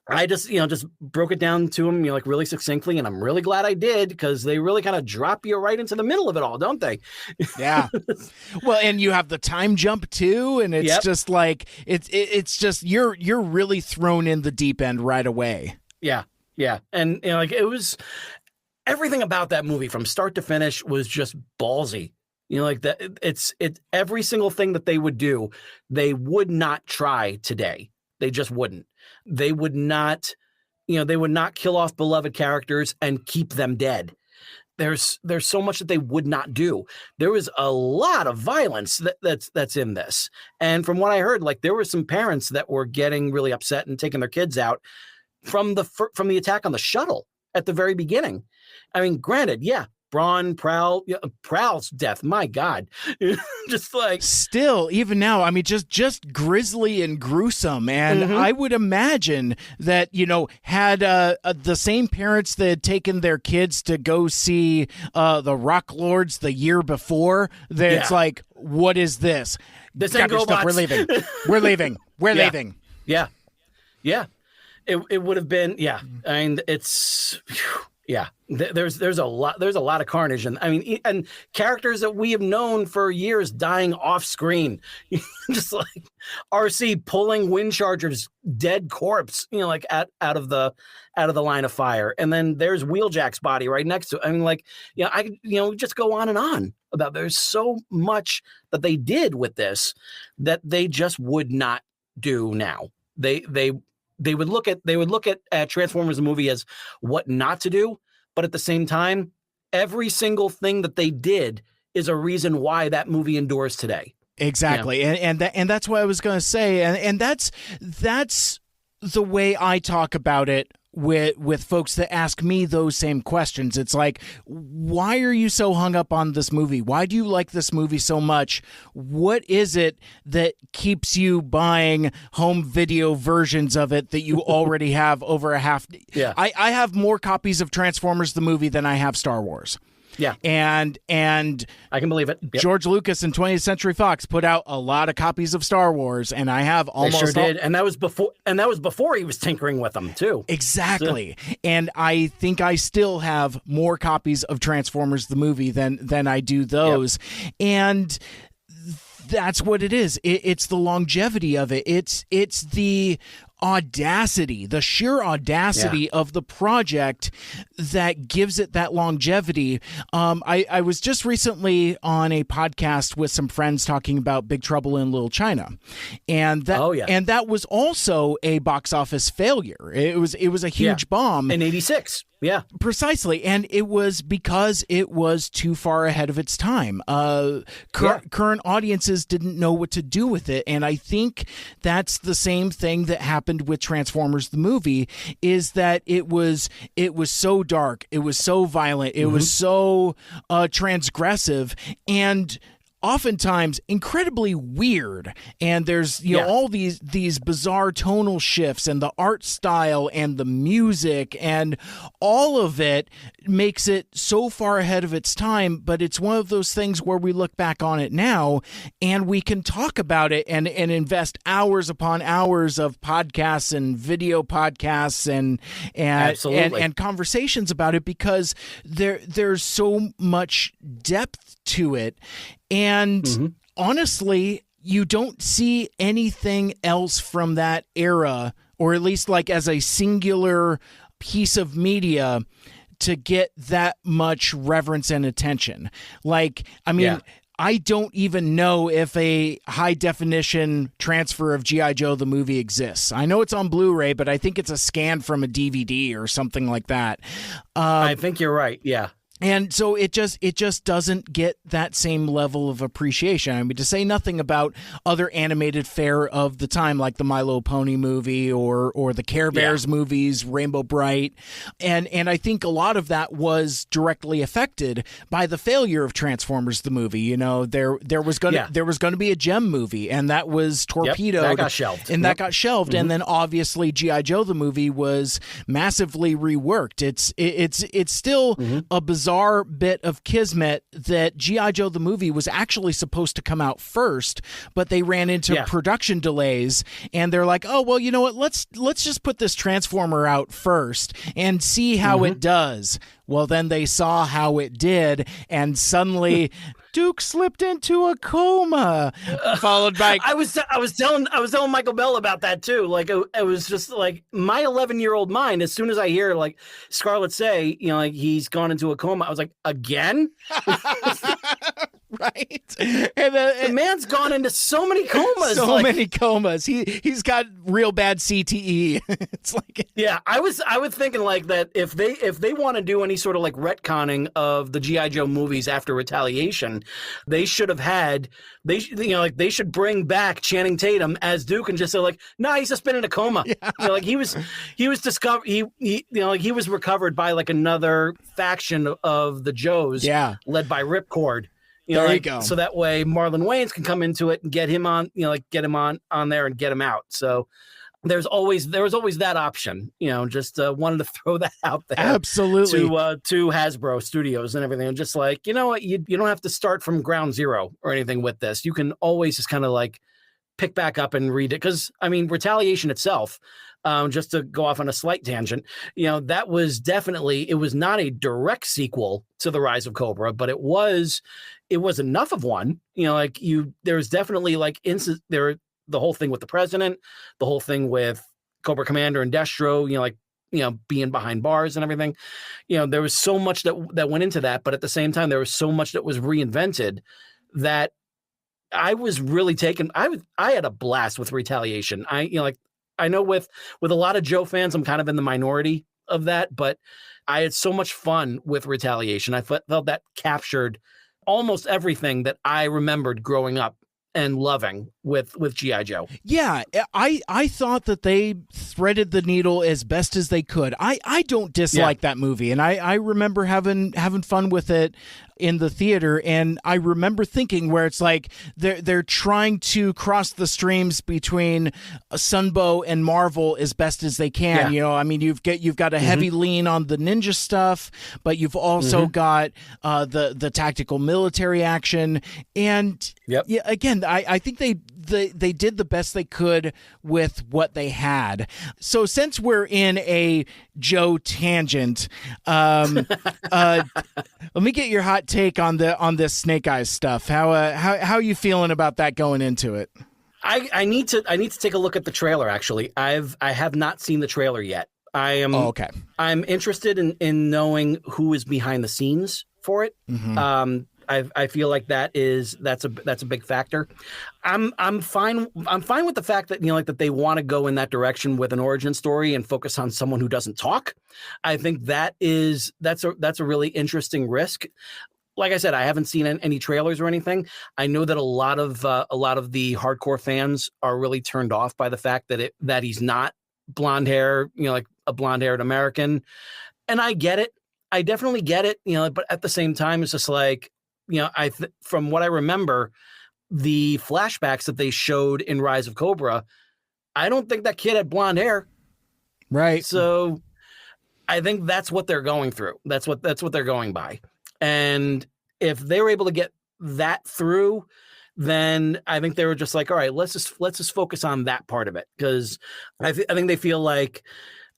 I just broke it down to him, like really succinctly, and I'm really glad I did because they really kind of drop you right into the middle of it all, don't they? Yeah. Well, and you have the time jump too, and it's just like it's just you're really thrown in the deep end right away. Yeah, and like it was everything about that movie from start to finish was just ballsy. Like that. It's every single thing that they would do, they would not try today. They just wouldn't. They would not, kill off beloved characters and keep them dead. There's so much that they would not do. There was a lot of violence that's in this. And from what I heard, like there were some parents that were getting really upset and taking their kids out from the attack on the shuttle at the very beginning. I mean, granted, Prowl's death, my God, just like still even now, I mean, just grisly and gruesome. And I would imagine that, had the same parents that had taken their kids to go see the Rock Lords the year before, that it's like, what is this? This ain't GoBots. We're leaving. We're leaving. Yeah. It would have been, and it's. Yeah, there's a lot of carnage, and I mean, and characters that we have known for years dying off screen, just like RC pulling Windcharger's dead corpse, like out of the line of fire, and then there's Wheeljack's body right next to it. I mean, like, just go on and on about. There's so much that they did with this that they just would not do now. They would look at Transformers the movie as what not to do, but at the same time, every single thing that they did is a reason why that movie endures today. Exactly, and that's what I was going to say, and that's the way I talk about it with folks that ask me those same questions. It's like, why are you so hung up on this movie? Why do you like this movie so much? What is it that keeps you buying home video versions of it that you already have over a half? Yeah. I have more copies of Transformers the movie than I have Star Wars. Yeah. And I can believe it. Yep. George Lucas and 20th Century Fox put out a lot of copies of Star Wars, and I have almost They sure did. And that was before he was tinkering with them too. Exactly. And I think I still have more copies of Transformers the movie than I do those. Yep. And that's what it is. It's the longevity of it. It's the audacity, the sheer audacity of the project that gives it that longevity. I was just recently on a podcast with some friends talking about Big Trouble in Little China, and that was also a box office failure. It was a huge bomb in '86. Yeah, precisely. And it was because it was too far ahead of its time. Current audiences didn't know what to do with it. And I think that's the same thing that happened with Transformers the movie, is that it was so dark, it was so violent, it was so transgressive, and oftentimes incredibly weird. And there's all these bizarre tonal shifts, and the art style and the music and all of it makes it so far ahead of its time. But it's one of those things where we look back on it now and we can talk about it and invest hours upon hours of podcasts and video podcasts and conversations about it, because there's so much depth to it. And honestly, you don't see anything else from that era, or at least like as a singular piece of media, to get that much reverence and attention. Like, I mean, I don't even know if a high definition transfer of G.I. Joe the movie exists. I know it's on Blu-ray, but I think it's a scan from a DVD or something like that. I think you're right. Yeah. And so it just doesn't get that same level of appreciation. I mean, to say nothing about other animated fare of the time, like the My Little Pony movie or the Care Bears movies, Rainbow Bright. And I think a lot of that was directly affected by the failure of Transformers the movie. You know, there was going to be a Gem movie, and that was torpedoed. That got shelved. And that got shelved. And then obviously G.I. Joe the movie was massively reworked. It's still a bizarre bit of kismet that G.I. Joe the movie was actually supposed to come out first, but they ran into production delays, and they're like, oh, well, you know what, let's just put this Transformer out first and see how it does. Well, then they saw how it did, and suddenly Duke slipped into a coma, followed by... I was telling Michael Bell about that too. Like, it was just like my 11-year-old mind. As soon as I hear like Scarlett say, you know, like he's gone into a coma, I was like, again? Right. And the man's gone into so many comas. Many comas. He's got real bad CTE. It's like, I was thinking like that if they want to do any sort of like retconning of the G.I. Joe movies after Retaliation, they should have had they should bring back Channing Tatum as Duke and just say like, nah, he's just been in a coma. Yeah. You know, like he was discovered he was recovered by like another faction of the Joes, led by Ripcord. You know, there you go. So that way Marlon Wayans can come into it and get him on, you know, like get him on there and get him out. So there was always that option, you know, just wanted to throw that out there. Absolutely. To Hasbro Studios and everything. And just like, you know what, you don't have to start from ground zero or anything with this. You can always just kind of like pick back up and read it. Because, I mean, Retaliation itself, just to go off on a slight tangent, you know, that was definitely, it was not a direct sequel to The Rise of Cobra, but it was enough of one, you know, like there's definitely like the whole thing with the president, the whole thing with Cobra Commander and Destro, you know, like, you know, being behind bars and everything, you know, there was so much that went into that. But at the same time, there was so much that was reinvented that I was really taken. I had a blast with Retaliation. I know with a lot of Joe fans, I'm kind of in the minority of that, but I had so much fun with Retaliation. I felt that captured almost everything that I remembered growing up and loving with G.I. Joe. Yeah, I thought that they threaded the needle as best as they could. I don't dislike that movie, and I remember having fun with it in the theater, and I remember thinking where it's like they're trying to cross the streams between Sunbow and Marvel as best as they can. Yeah. You know, I mean, you've got a heavy lean on the ninja stuff, but you've also got the tactical military action, and yeah, again, I think they did the best they could with what they had. So since we're in a Joe tangent, let me get your hot take on this Snake Eyes stuff. How are you feeling about that going into it? I need to take a look at the trailer. Actually, I have not seen the trailer yet. I am okay. I'm interested in knowing who is behind the scenes for it. I feel like that's a big factor. I'm fine with the fact that, you know, like that they want to go in that direction with an origin story and focus on someone who doesn't talk. I think that's a really interesting risk. Like I said, I haven't seen any trailers or anything. I know that a lot of the hardcore fans are really turned off by the fact that he's not blonde hair, you know, like a blonde-haired American. And I get it. I definitely get it, you know, but at the same time, it's just like, you know, from what I remember, the flashbacks that they showed in Rise of Cobra, I don't think that kid had blonde hair. Right. So I think that's what they're going through. That's what they're going by. And if they were able to get that through, then I think they were just like, all right, let's just focus on that part of it. Because I think they feel like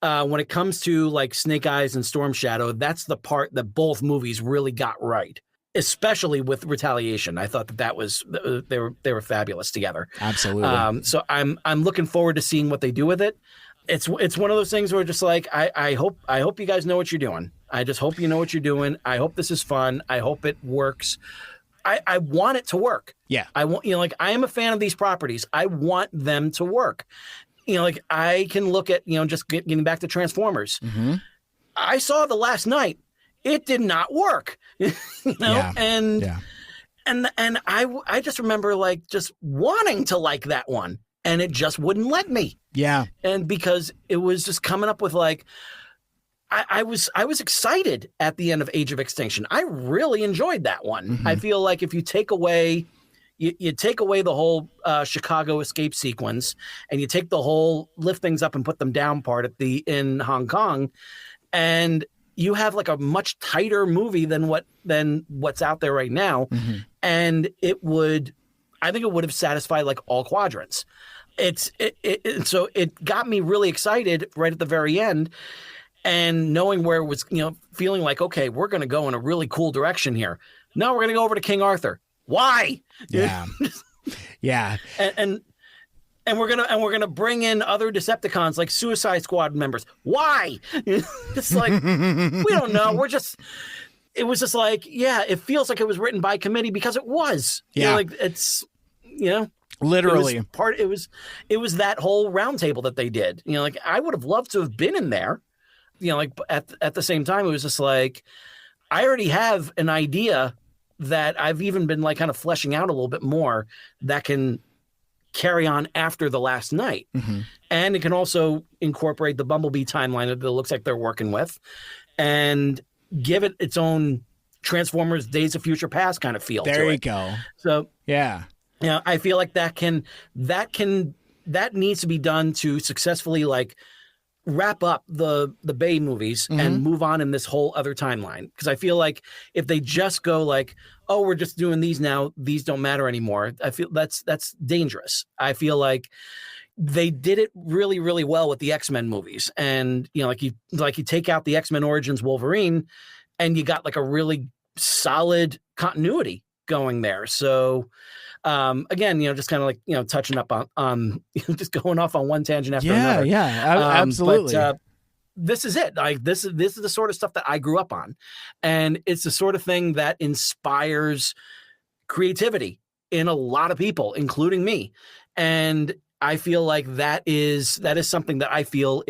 when it comes to like Snake Eyes and Storm Shadow, that's the part that both movies really got right. Especially with Retaliation, I thought that was they were fabulous together. Absolutely. So I'm looking forward to seeing what they do with it. It's one of those things where just like I hope you guys know what you're doing. I just hope you know what you're doing. I hope this is fun. I hope it works. I want it to work. Yeah. I want, you know, like I am a fan of these properties. I want them to work. You know, like I can look at, you know, just getting back to Transformers. I saw the last night. It did not work, you know, and I just remember like just wanting to like that one, and it just wouldn't let me. Yeah, and because it was just coming up with like, I was excited at the end of Age of Extinction. I really enjoyed that one. I feel like if you take away, you take away the whole Chicago escape sequence, and you take the whole lift things up and put them down part in Hong Kong, and you have like a much tighter movie than what's out there right now. And I think it would have satisfied like all quadrants. So it got me really excited right at the very end, and knowing where it was, you know, feeling like, okay, we're going to go in a really cool direction here. No, we're going to go over to King Arthur. Why? Yeah. Yeah. And we're gonna bring in other Decepticons like Suicide Squad members. Why? It's like we don't know. It was just like, yeah, it feels like it was written by committee because it was. Yeah, you know, like it's, you know, literally it was that whole roundtable that they did. You know, like I would have loved to have been in there. You know, like at the same time, it was just like I already have an idea that I've even been like kind of fleshing out a little bit more that can carry on after the last night. And it can also incorporate the Bumblebee timeline that it looks like they're working with and give it its own Transformers Days of Future Past kind of feel. There you go. So yeah, you know, I feel like that needs to be done to successfully like wrap up the Bay movies and move on in this whole other timeline. Because I feel like if they just go like, oh, we're just doing these now, these don't matter anymore, I feel that's dangerous. I feel like they did it really, really well with the X-Men movies. And, you know, like you take out the X-Men Origins Wolverine and you got like a really solid continuity going there. So again, you know, just kind of like, you know, touching up on just going off on one tangent after another. Yeah, absolutely. But this is it. Like this is the sort of stuff that I grew up on, and it's the sort of thing that inspires creativity in a lot of people, including me. And I feel like that is something that I feel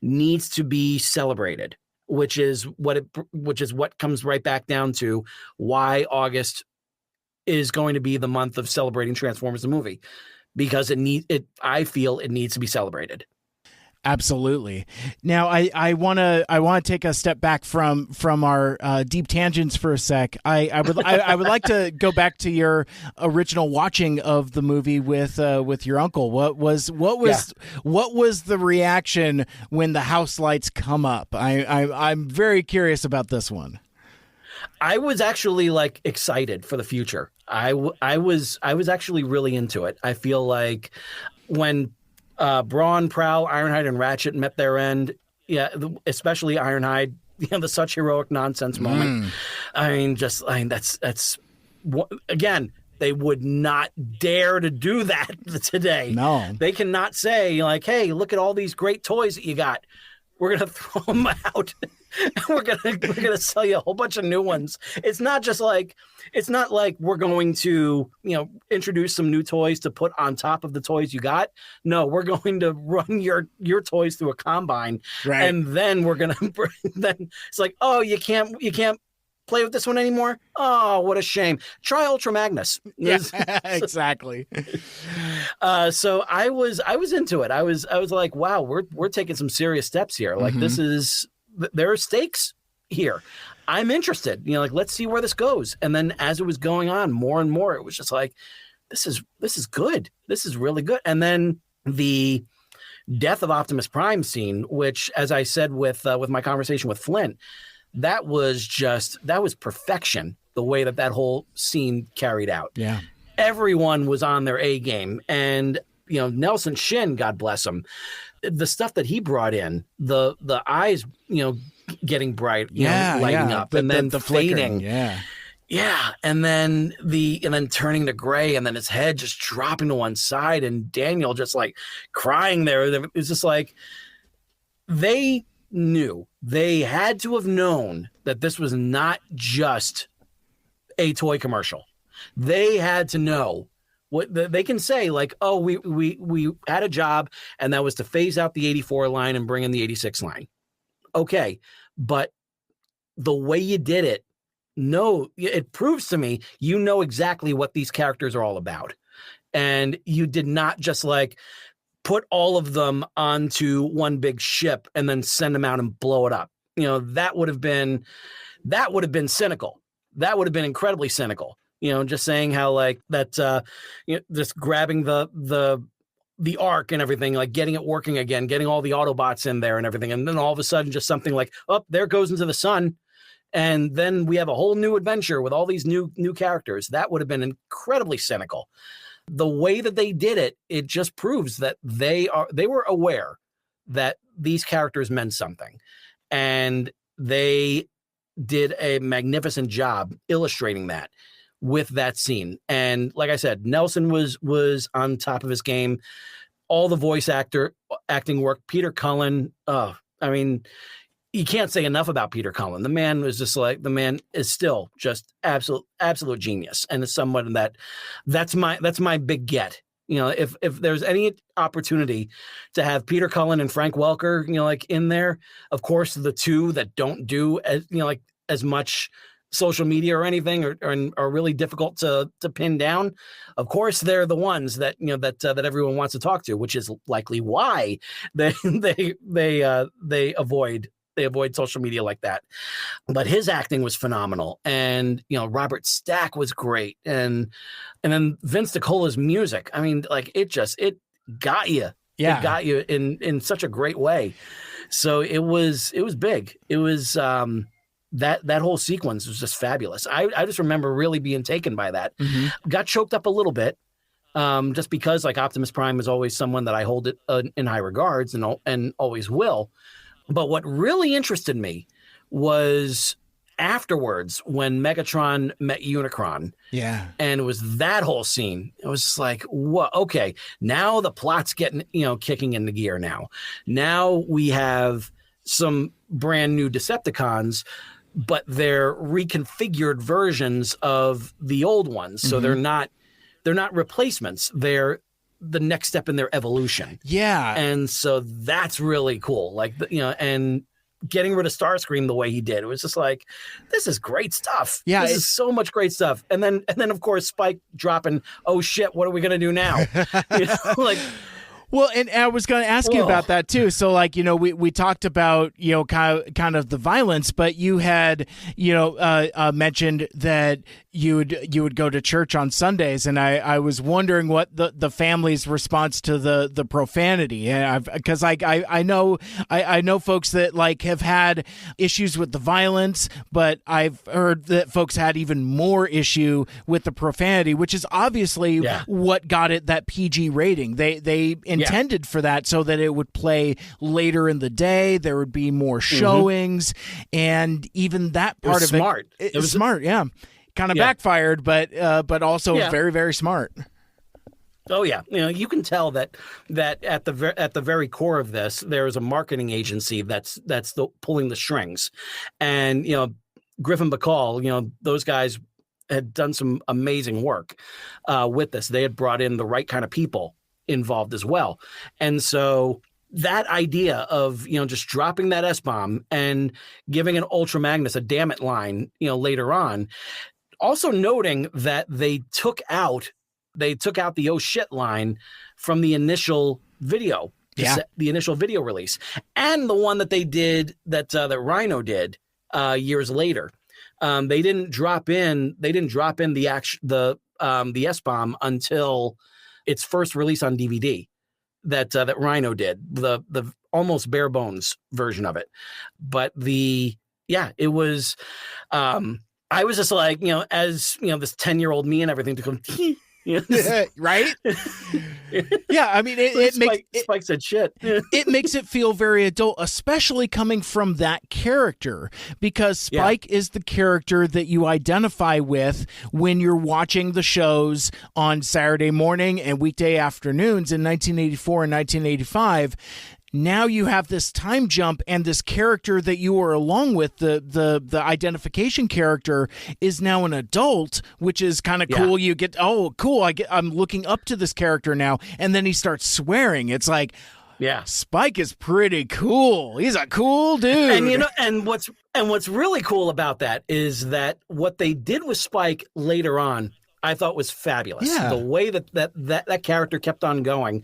needs to be celebrated, which is what comes right back down to why August is going to be the month of celebrating Transformers the movie, because I feel it needs to be celebrated. Absolutely. Now, I want to take a step back from our deep tangents for a sec. I would like to go back to your original watching of the movie with your uncle. What was the reaction when the house lights come up? I'm very curious about this one. I was actually like excited for the future. I was actually really into it. I feel like when Brawn, Prowl, Ironhide, and Ratchet met their end. Yeah, especially Ironhide. The such heroic nonsense moment. That's again. They would not dare to do that today. No, they cannot say like, "Hey, look at all these great toys that you got. We're gonna throw them out. We're gonna sell you a whole bunch of new ones." It's not like we're going to, introduce some new toys to put on top of the toys you got. No, we're going to run your toys through a combine, right? And then we're gonna then it's like, oh, you can't play with this one anymore. Oh, what a shame. Try Ultra Magnus. Yeah, exactly. So I was into it. I was like, wow, we're taking some serious steps here. Like there are stakes here. I'm interested. Let's see where this goes. And then as it was going on, more and more, it was just like, this is good. This is really good. And then the death of Optimus Prime scene, which, as I said with my conversation with Flint, that was perfection. The way that whole scene carried out. Yeah. Everyone was on their A game. And, Nelson Shin, God bless him, the stuff that he brought in, the eyes, getting bright, lighting up, and then the fading. Yeah. And then turning to gray, and then his head just dropping to one side, and Daniel just like crying there. It's just like they had to have known that this was not just a toy commercial. They had to know what they can say, like, oh, we had a job, and that was to phase out the 84 line and bring in the 86 line. Okay. But the way you did it, it proves to me, exactly what these characters are all about. And you did not just like put all of them onto one big ship and then send them out and blow it up. That would have been cynical. That would have been incredibly cynical. Just saying how like that, just grabbing the arc and everything, like getting it working again, getting all the Autobots in there and everything. And then all of a sudden just something like, oh, there goes into the sun. And then we have a whole new adventure with all these new characters. That would have been incredibly cynical. The way that they did it, it just proves that they were aware that these characters meant something. And they did a magnificent job illustrating that with that scene. And like I said, Nelson was on top of his game. All the voice acting work. Peter Cullen, you can't say enough about Peter Cullen. The man is still just absolute genius, and it's someone that's my big get. If there's any opportunity to have Peter Cullen and Frank Welker, like in there, of course the two that don't do as much social media or anything are really difficult to pin down. Of course, they're the ones that that everyone wants to talk to, which is likely why they avoid social media like that. But his acting was phenomenal, and Robert Stack was great, and then Vince DiCola's music. I mean, like it got you. Yeah, it got you in such a great way. So it was big. It was. That whole sequence was just fabulous. I just remember really being taken by that. Mm-hmm. Got choked up a little bit, just because like Optimus Prime is always someone that I hold it in high regards and always will. But what really interested me was afterwards when Megatron met Unicron. Yeah, and it was that whole scene. It was just like, what? Okay, now the plot's getting kicking into gear. Now we have some brand new Decepticons, but they're reconfigured versions of the old ones. So they're not replacements. They're the next step in their evolution. Yeah. And so that's really cool. Like, and getting rid of Starscream the way he did. It was just like, this is great stuff. Yeah, this is so much great stuff. And then of course Spike dropping, oh shit, what are we gonna do now? Like. Well, and I was going to ask you about that too. So, like, we talked about, kind of the violence, but you had, mentioned that you would go to church on Sundays, and I was wondering what the family's response to the profanity, because I know folks that like have had issues with the violence, but I've heard that folks had even more issue with the profanity, which is obviously what got it that PG rating. They intended for that so that it would play later in the day. There would be more showings, and even that part of it was smart. Yeah, kind of backfired, but also very, very smart. Oh yeah, you can tell that at the very core of this, there is a marketing agency that's pulling the strings, and Griffin Bacall, those guys had done some amazing work with this. They had brought in the right kind of people involved as well. And so that idea of, just dropping that S-bomb and giving an Ultra Magnus a damn it line, later on, also noting that they took out the oh shit line from the initial video, the initial video release, and the one that they did that Rhino did years later. They didn't drop in the S-bomb until its first release on DVD that Rhino did, the almost bare bones version of it. But it was, I was just like, as this 10-year-old me and everything to come, right? Yeah, I mean, it makes Spike said shit. It makes it feel very adult, especially coming from that character, because Spike is the character that you identify with when you're watching the shows on Saturday morning and weekday afternoons in 1984 and 1985. Now you have this time jump, and this character that you were along with, the identification character, is now an adult, which is kind of cool. You get, oh, cool, I'm looking up to this character now, and then he starts swearing. It's like, Spike is pretty cool. He's a cool dude. And what's really cool about that is that what they did with Spike later on, I thought was fabulous. Yeah. The way that character kept on going.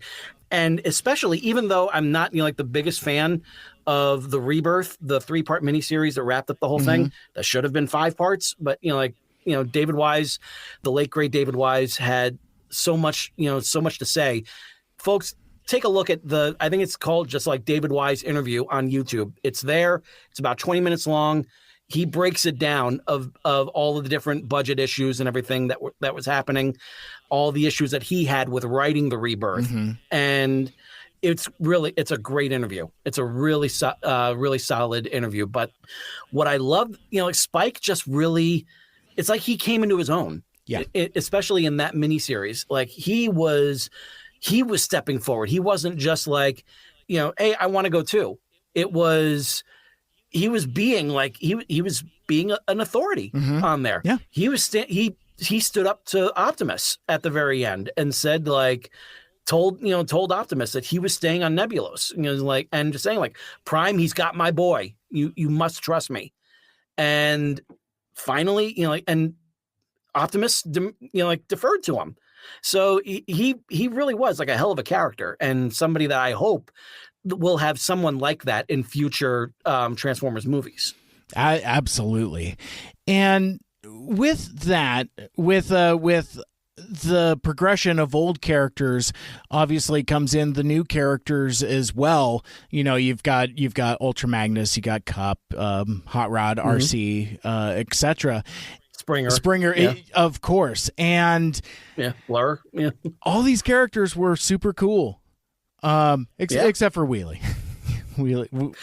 And especially, even though I'm not the biggest fan of the Rebirth, the 3-part miniseries that wrapped up the whole thing, that should have been 5 parts. But David Wise, the late great David Wise, had so much to say. Folks, take a look at I think it's called just like David Wise interview on YouTube. It's there. It's about 20 minutes long. He breaks it down of all of the different budget issues and everything that was happening, all the issues that he had with writing the Rebirth. And it's a great interview. It's a really solid interview. But what I love, Spike just really, it's like he came into his own. Yeah. Especially in that miniseries. Like he was stepping forward. He wasn't just like, hey, I want to go too. It was, he was being like he was being an authority on there. Yeah, he was he stood up to Optimus at the very end and said told Optimus that he was staying on Nebulos. And just saying Prime, he's got my boy. You must trust me. And finally, and Optimus deferred to him. So he really was like a hell of a character, and somebody that I hope we'll have someone like that in future Transformers movies. Absolutely. And with that, with the progression of old characters, obviously comes in the new characters as well. You've got Ultra Magnus, you got Cup, Hot Rod, RC, etc. Springer, of course, and Blur. Yeah, all these characters were super cool. Except for Wheelie. Wheelie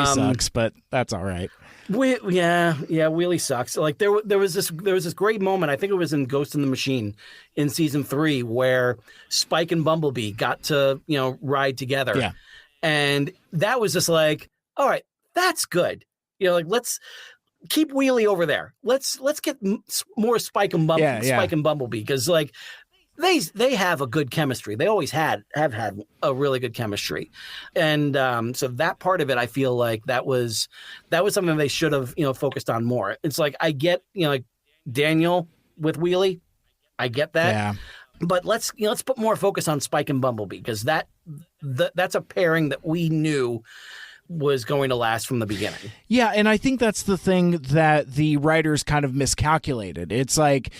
sucks, but that's all right. Wheelie sucks. There was this great moment. I think it was in Ghost in the Machine in season 3 where Spike and Bumblebee got to ride together. Yeah, and that was just like, all right, that's good. Let's keep Wheelie over there. Let's get more Spike and Bumblebee, because they have a good chemistry. They always have had a really good chemistry. And so that part of it, I feel like that was something they should have, focused on more. It's like, I get, like Daniel with Wheelie, I get that. Yeah. But let's put more focus on Spike and Bumblebee, because that's a pairing that we knew was going to last from the beginning. Yeah, and I think that's the thing that the writers kind of miscalculated. It's like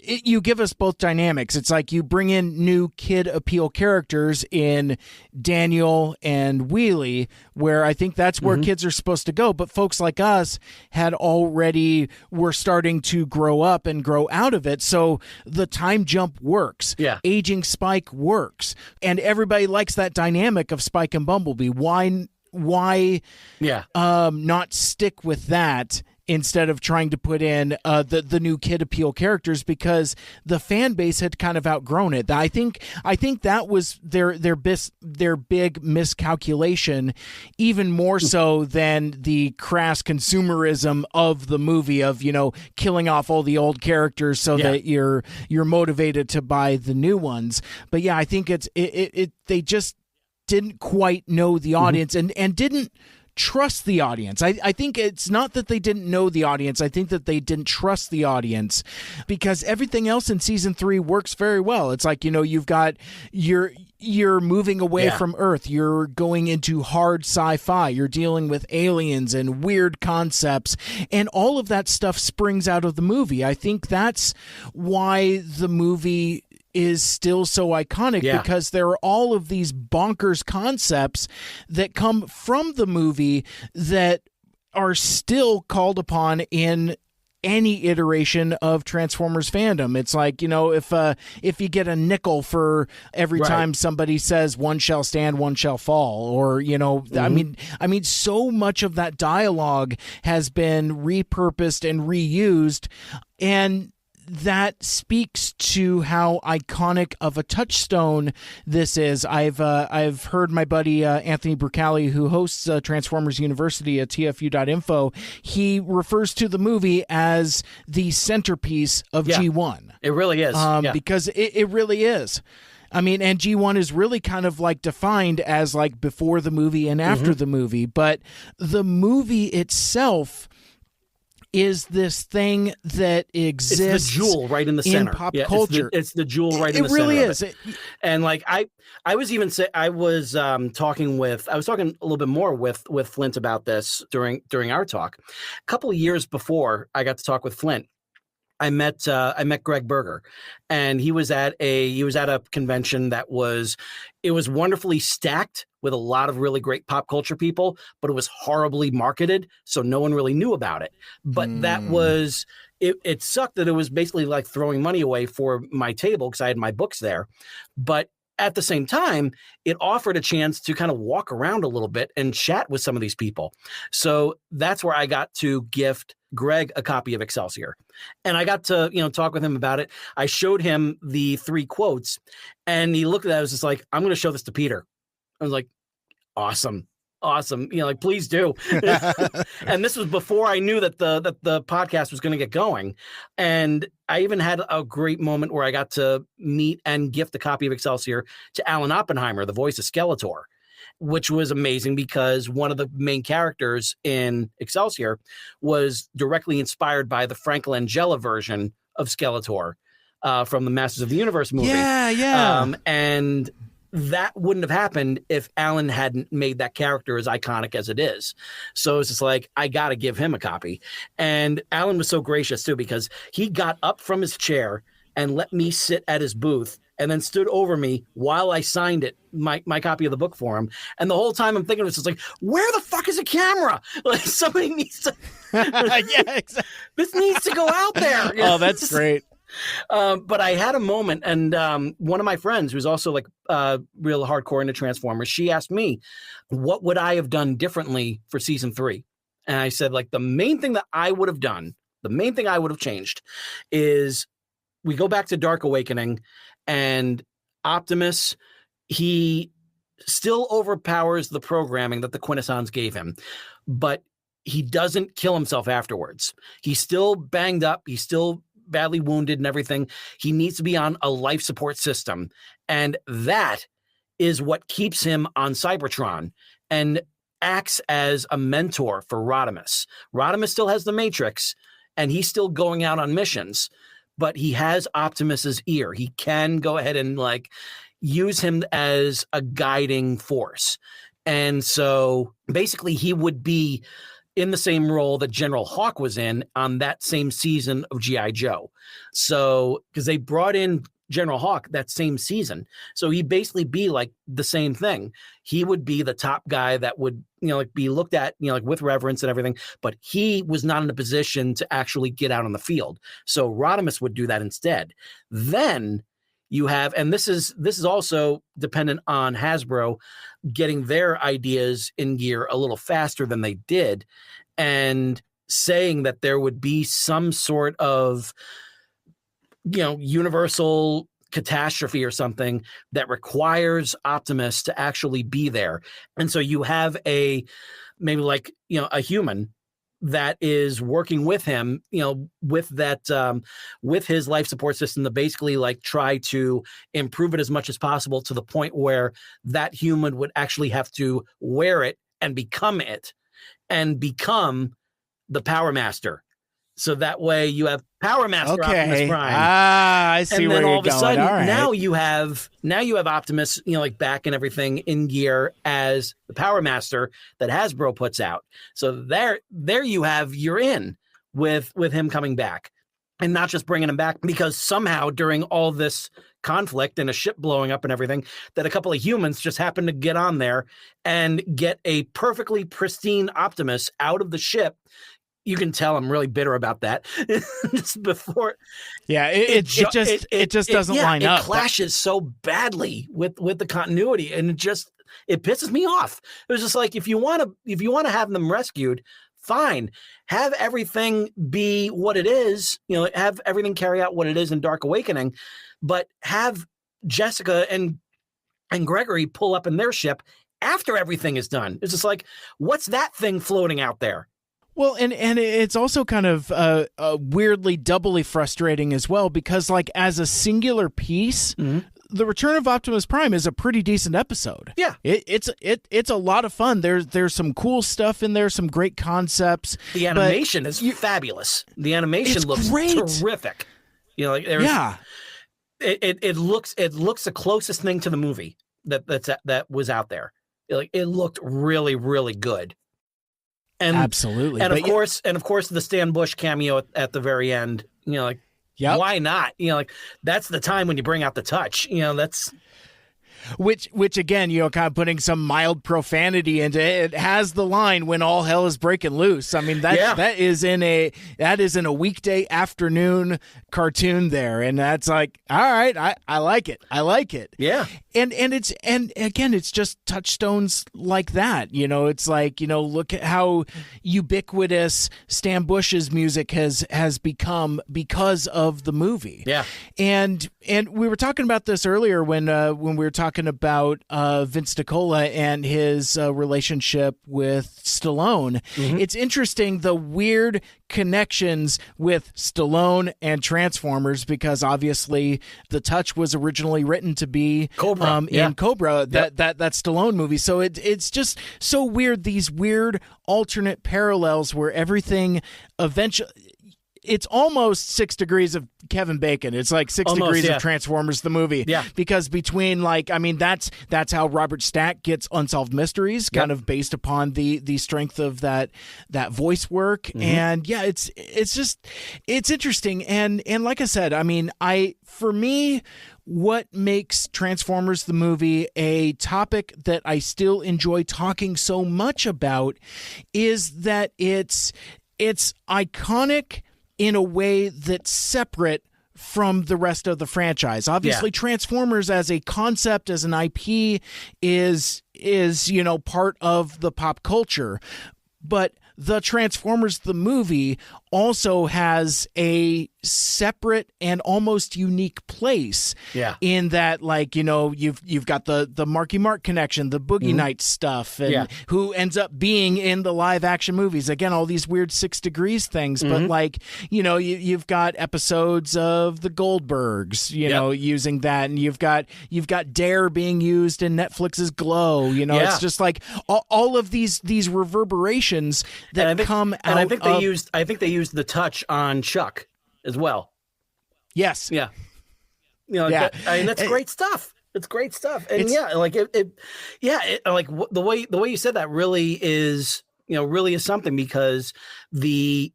you give us both dynamics. It's like you bring in new kid appeal characters in Daniel and Wheelie, where I think that's where kids are supposed to go. But folks like us were starting to grow up and grow out of it. So the time jump works. Yeah. Aging Spike works. And everybody likes that dynamic of Spike and Bumblebee. Why not stick with that instead of trying to put in the new kid appeal characters, because the fan base had kind of outgrown it. I think that was their big miscalculation, even more so than the crass consumerism of the movie of, killing off all the old characters so that you're motivated to buy the new ones. But yeah, I think they just didn't quite know the audience and didn't trust the audience. I think it's not that they didn't know the audience. I think that they didn't trust the audience, because everything else in season 3 works very well. It's like, you've got you're moving away from Earth. You're going into hard sci-fi. You're dealing with aliens and weird concepts, and all of that stuff springs out of the movie. I think that's why the movie is still so iconic, because there are all of these bonkers concepts that come from the movie that are still called upon in any iteration of Transformers fandom. It's like, if you get a nickel for every time somebody says one shall stand, one shall fall, or, I mean, so much of that dialogue has been repurposed and reused, and that speaks to how iconic of a touchstone this is. I've heard my buddy Anthony Brucali, who hosts Transformers University at tfu.info, he refers to the movie as the centerpiece of G1. It really is. Because it really is. I mean, and G1 is really kind of like defined as like before the movie and after the movie, but the movie itself is this thing that exists. It's the jewel right in the center. In pop culture. It's the jewel right in the center. It really is. And like I was talking a little bit more with Flint about this during our talk. A couple of years before I got to talk with Flint, I met Greg Berger, and he was at a convention that was wonderfully stacked with a lot of really great pop culture people, but it was horribly marketed, so no one really knew about it. But that was it sucked that it was basically like throwing money away for my table, because I had my books there. But at the same time, it offered a chance to kind of walk around a little bit and chat with some of these people. So that's where I got to gift Greg a copy of Excelsior. And I got to, talk with him about it. I showed him the 3 quotes, and he looked at that. I was just like, I'm going to show this to Peter. I was like, awesome. Like, please do. And this was before I knew that the podcast was going to get going. And I even had a great moment where I got to meet and gift a copy of Excelsior to Alan Oppenheimer, the voice of Skeletor, which was amazing because one of the main characters in Excelsior was directly inspired by the Frank Langella version of Skeletor from the Masters of the Universe movie. Yeah. And that wouldn't have happened if Alan hadn't made that character as iconic as it is. So it's just like, I got to give him a copy. And Alan was so gracious too, because he got up from his chair and let me sit at his booth and then stood over me while I signed it, my copy of the book for him. And the whole time I'm thinking, it's just like, where the fuck is a camera? Like, somebody needs to, yeah, exactly. This needs to go out there. Oh, that's great. But I had a moment, and one of my friends who's also like real hardcore into Transformers, she asked me, what would I have done differently for season 3? And I said, like, the main thing I would have changed is we go back to Dark Awakening, and Optimus, he still overpowers the programming that the Quintessons gave him, but he doesn't kill himself afterwards. He's still banged up. He's still badly wounded and everything. He needs to be on a life support system. And that is what keeps him on Cybertron and acts as a mentor for Rodimus. Rodimus still has the Matrix, and he's still going out on missions, but he has Optimus's ear. He can go ahead and like use him as a guiding force. And so basically he would be in the same role that General Hawk was in on that same season of G.I. Joe. So, because they brought in General Hawk that same season. So he'd basically be like the same thing. He would be the top guy that would, like be looked at, like with reverence and everything, but he was not in a position to actually get out on the field. So Rodimus would do that instead. Then you have, and this is also dependent on Hasbro getting their ideas in gear a little faster than they did, and saying that there would be some sort of, universal catastrophe or something that requires Optimus to actually be there. And so you have a human that is working with him, with that, with his life support system to basically like try to improve it as much as possible to the point where that human would actually have to wear it and become it and become the Power Master. So that way you have Power Master Optimus Prime. I see where you're going. And then all of a sudden, right. now you have Optimus, like back and everything in gear as the Power Master that Hasbro puts out. So there you're in with him coming back, and not just bringing him back because somehow during all this conflict and a ship blowing up and everything, that a couple of humans just happen to get on there and get a perfectly pristine Optimus out of the ship. You can tell I'm really bitter about that. Just before, it just doesn't line up. It clashes so badly with the continuity, and it pisses me off. It was just like, if you want to have them rescued, fine. Have everything be what it is. Have everything carry out what it is in Dark Awakening, but have Jessica and Gregory pull up in their ship after everything is done. It's just like, what's that thing floating out there? Well, and it's also kind of weirdly doubly frustrating as well, because like as a singular piece, The Return of Optimus Prime is a pretty decent episode. Yeah, it's a lot of fun. There's some cool stuff in there, some great concepts. The animation is fabulous. The animation looks great. Terrific. It looks the closest thing to the movie that was out there. It looked really, really good. And absolutely, and of course, the Stan Bush cameo at the very end. Why not? That's the time when you bring out the touch. That's which again, kind of putting some mild profanity into it. It has the line "when all hell is breaking loose." I mean, that is in a weekday afternoon cartoon there, and that's like, all right, I like it. Yeah. And again, it's just touchstones like that. It's like, look at how ubiquitous Stan Bush's music has become because of the movie. Yeah. And we were talking about this earlier when we were talking about Vince DiCola and his relationship with Stallone. Mm-hmm. It's interesting, the weird connections with Stallone and Transformers, because obviously The Touch was originally written to be Cobra. In Cobra, that Stallone movie. So it's just so weird, these weird alternate parallels where everything eventually, it's almost 6 degrees of Kevin Bacon. It's like 6 degrees of Transformers the movie. Yeah. Because between that's how Robert Stack gets Unsolved Mysteries, kind of based upon the strength of that voice work. Mm-hmm. And it's interesting. And like I said, I mean, for me, what makes Transformers the movie a topic that I still enjoy talking so much about is that it's iconic in a way that's separate from the rest of the franchise. Obviously, Transformers as a concept, as an IP, is part of the pop culture. But the Transformers the movie also has a separate and almost unique place. Yeah. In that, like, you know, you've got the Marky Mark connection, the Boogie Nights stuff, and who ends up being in the live action movies. Again, all these weird 6 Degrees things, but like, you know, you've got episodes of the Goldbergs, you know, using that, and you've got Dare being used in Netflix's Glow. You know, it's just like all of these reverberations that come out. And I think they used the touch on Chuck as well. Yes. Yeah. You know, that's great stuff. It's great stuff. And like the way you said that really is something, because the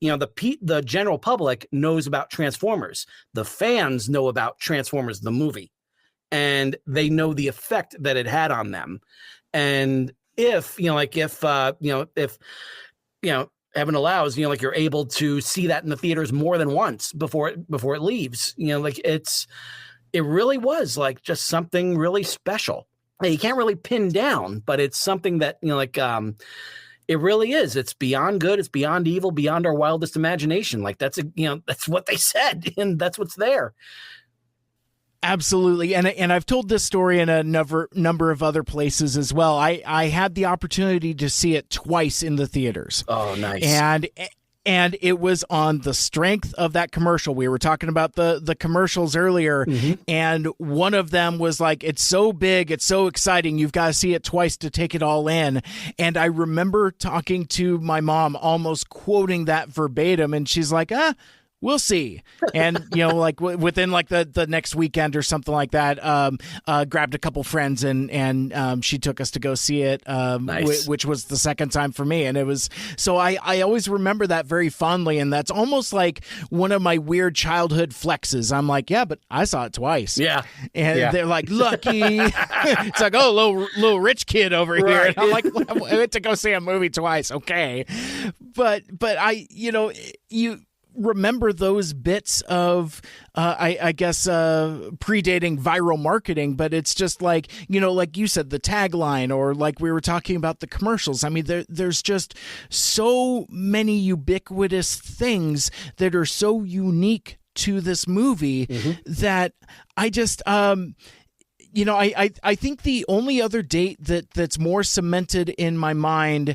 general public knows about Transformers. The fans know about Transformers the movie, and they know the effect that it had on them. And if heaven allows, like, you're able to see that in the theaters more than once before it leaves, like, it really was like just something really special. You can't really pin down, but it's something that, it really is. It's beyond good. It's beyond evil, beyond our wildest imagination. Like, that's what they said, and that's what's there. Absolutely. And I've told this story in a number of other places as well. I had the opportunity to see it twice in the theaters. Oh, nice. And it was on the strength of that commercial. We were talking about the commercials earlier, and one of them was like, it's so big, it's so exciting, you've got to see it twice to take it all in. And I remember talking to my mom, almost quoting that verbatim, and she's like, we'll see. And, like within like the next weekend or something like that, grabbed a couple friends and she took us to go see it, nice. Which was the second time for me. And it was, so I always remember that very fondly. And that's almost like one of my weird childhood flexes. I'm like, yeah, but I saw it twice. Yeah. And they're like, lucky. It's like, oh, little rich kid over here. And I'm like, I went to go see a movie twice. Okay. But you remember those bits of, I guess, predating viral marketing, but it's just like, like you said, the tagline, or like we were talking about the commercials. I mean, there's just so many ubiquitous things that are so unique to this movie that I just, I think the only other date that's more cemented in my mind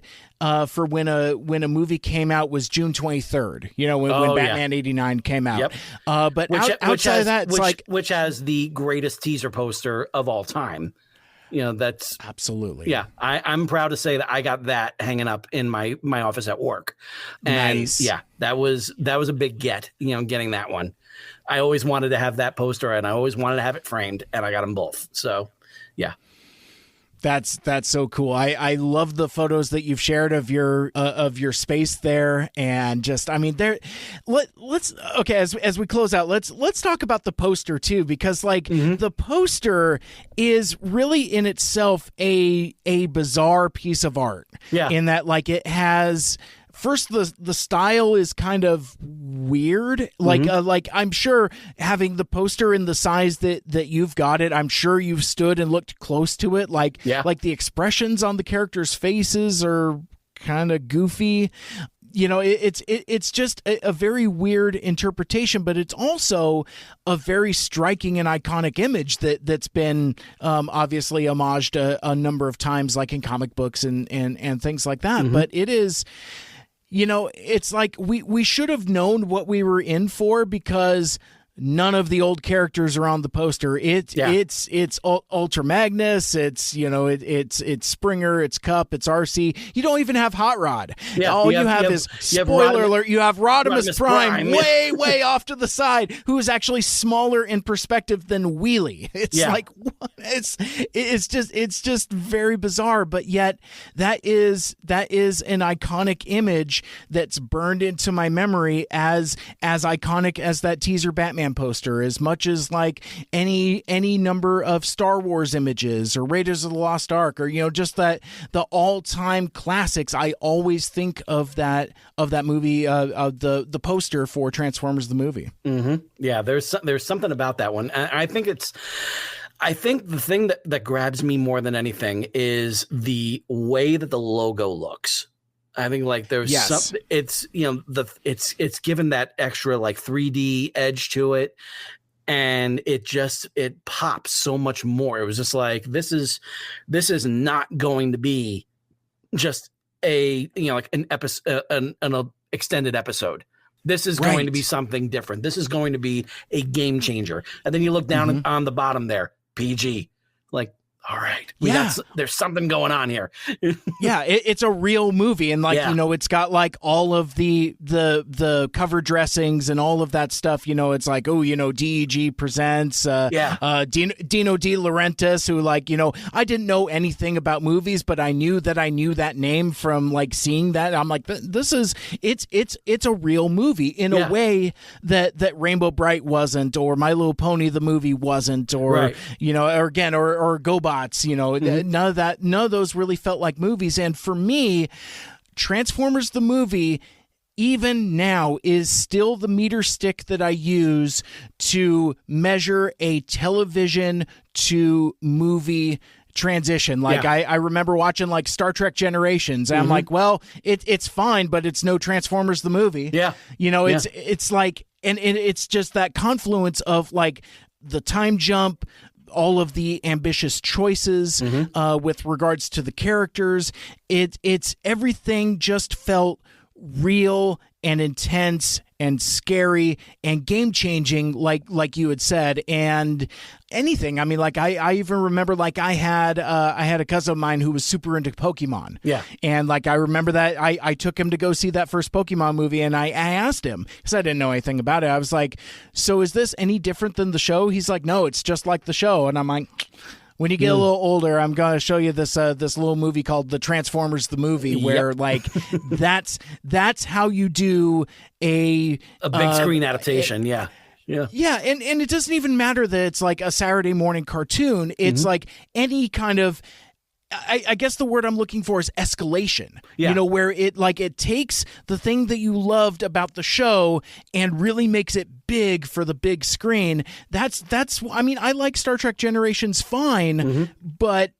for when a movie came out was June 23rd. When Batman '89 came out. Yep. But outside of that, it's which has the greatest teaser poster of all time. That's absolutely. Yeah, I'm proud to say that I got that hanging up in my office at work. And nice. Yeah, that was a big get. Getting that one. I always wanted to have that poster, and I always wanted to have it framed, and I got them both. So, yeah. That's so cool. I love the photos that you've shared of your space there, and just, I mean, let's okay, as we close out, let's talk about the poster too, because like the poster is really in itself a bizarre piece of art. Yeah. In that, like, it has, first, the style is kind of weird. Like I'm sure having the poster in the size that you've got it, I'm sure you've stood and looked close to it. Like the expressions on the characters' faces are kind of goofy. It's just a very weird interpretation, but it's also a very striking and iconic image that's been obviously homaged a number of times, like in comic books and things like that. But it is, it's like we should have known what we were in for, because none of the old characters are on the poster. It's Ultra Magnus. It's it's Springer. It's Cup. It's RC. You don't even have Hot Rod. Yeah, all you have is, spoiler alert, you have Rodimus Prime way off to the side, who is actually smaller in perspective than Wheelie. It's like, what? It's just very bizarre. But yet that is an iconic image that's burned into my memory as iconic as that teaser Batman poster, as much as like any number of Star Wars images or Raiders of the Lost Ark, or just the all-time classics. I always think of that movie, the poster for Transformers the movie. Yeah, there's something about that one. I think the thing that grabs me more than anything is the way that the logo looks. I think like there's some, it's, you know, it's given that extra like 3D edge to it. And it pops so much more. It was just like, this is not going to be just a, you know, like an episode, an extended episode. This is going to be something different. This is going to be a game changer. And then you look down on the bottom there, PG, like, all right, there's something going on here. It's a real movie, and like you know, it's got like all of the cover dressings and all of that stuff. You know, it's like, oh, you know, DEG presents Dino De Laurentiis, who, like, you know, I didn't know anything about movies, but I knew that name from like seeing that. I'm like, this is it's a real movie in a way that Rainbow Bright wasn't, or My Little Pony the movie wasn't, or you know, or again, or GoBots. You know, none of those really felt like movies. And for me, Transformers the movie, even now, is still the meter stick that I use to measure a television to movie transition. Like I remember watching like Star Trek Generations, and I'm like, well, it's fine, but it's no Transformers the movie. You know, it's like, and it's just that confluence of like the time jump, all of the ambitious choices with regards to the characters. It's everything just felt real and intense and scary and game-changing, like you had said. And anything, I mean, like I even remember, like I had a cousin of mine who was super into Pokemon. And like I remember that I took him to go see that first Pokemon movie, and I asked him, because I didn't know anything about it. I was like, so is this any different than the show? He's like, no, it's just like the show. And I'm like, when you get a little older, I'm going to show you this little movie called The Transformers the Movie, where like that's how you do a big screen adaptation. And it doesn't even matter that it's like a Saturday morning cartoon. It's like any kind of, I guess the word I'm looking for is escalation. You know, where it takes the thing that you loved about the show and really makes it big for the big screen. That's I mean, I like Star Trek Generations fine, but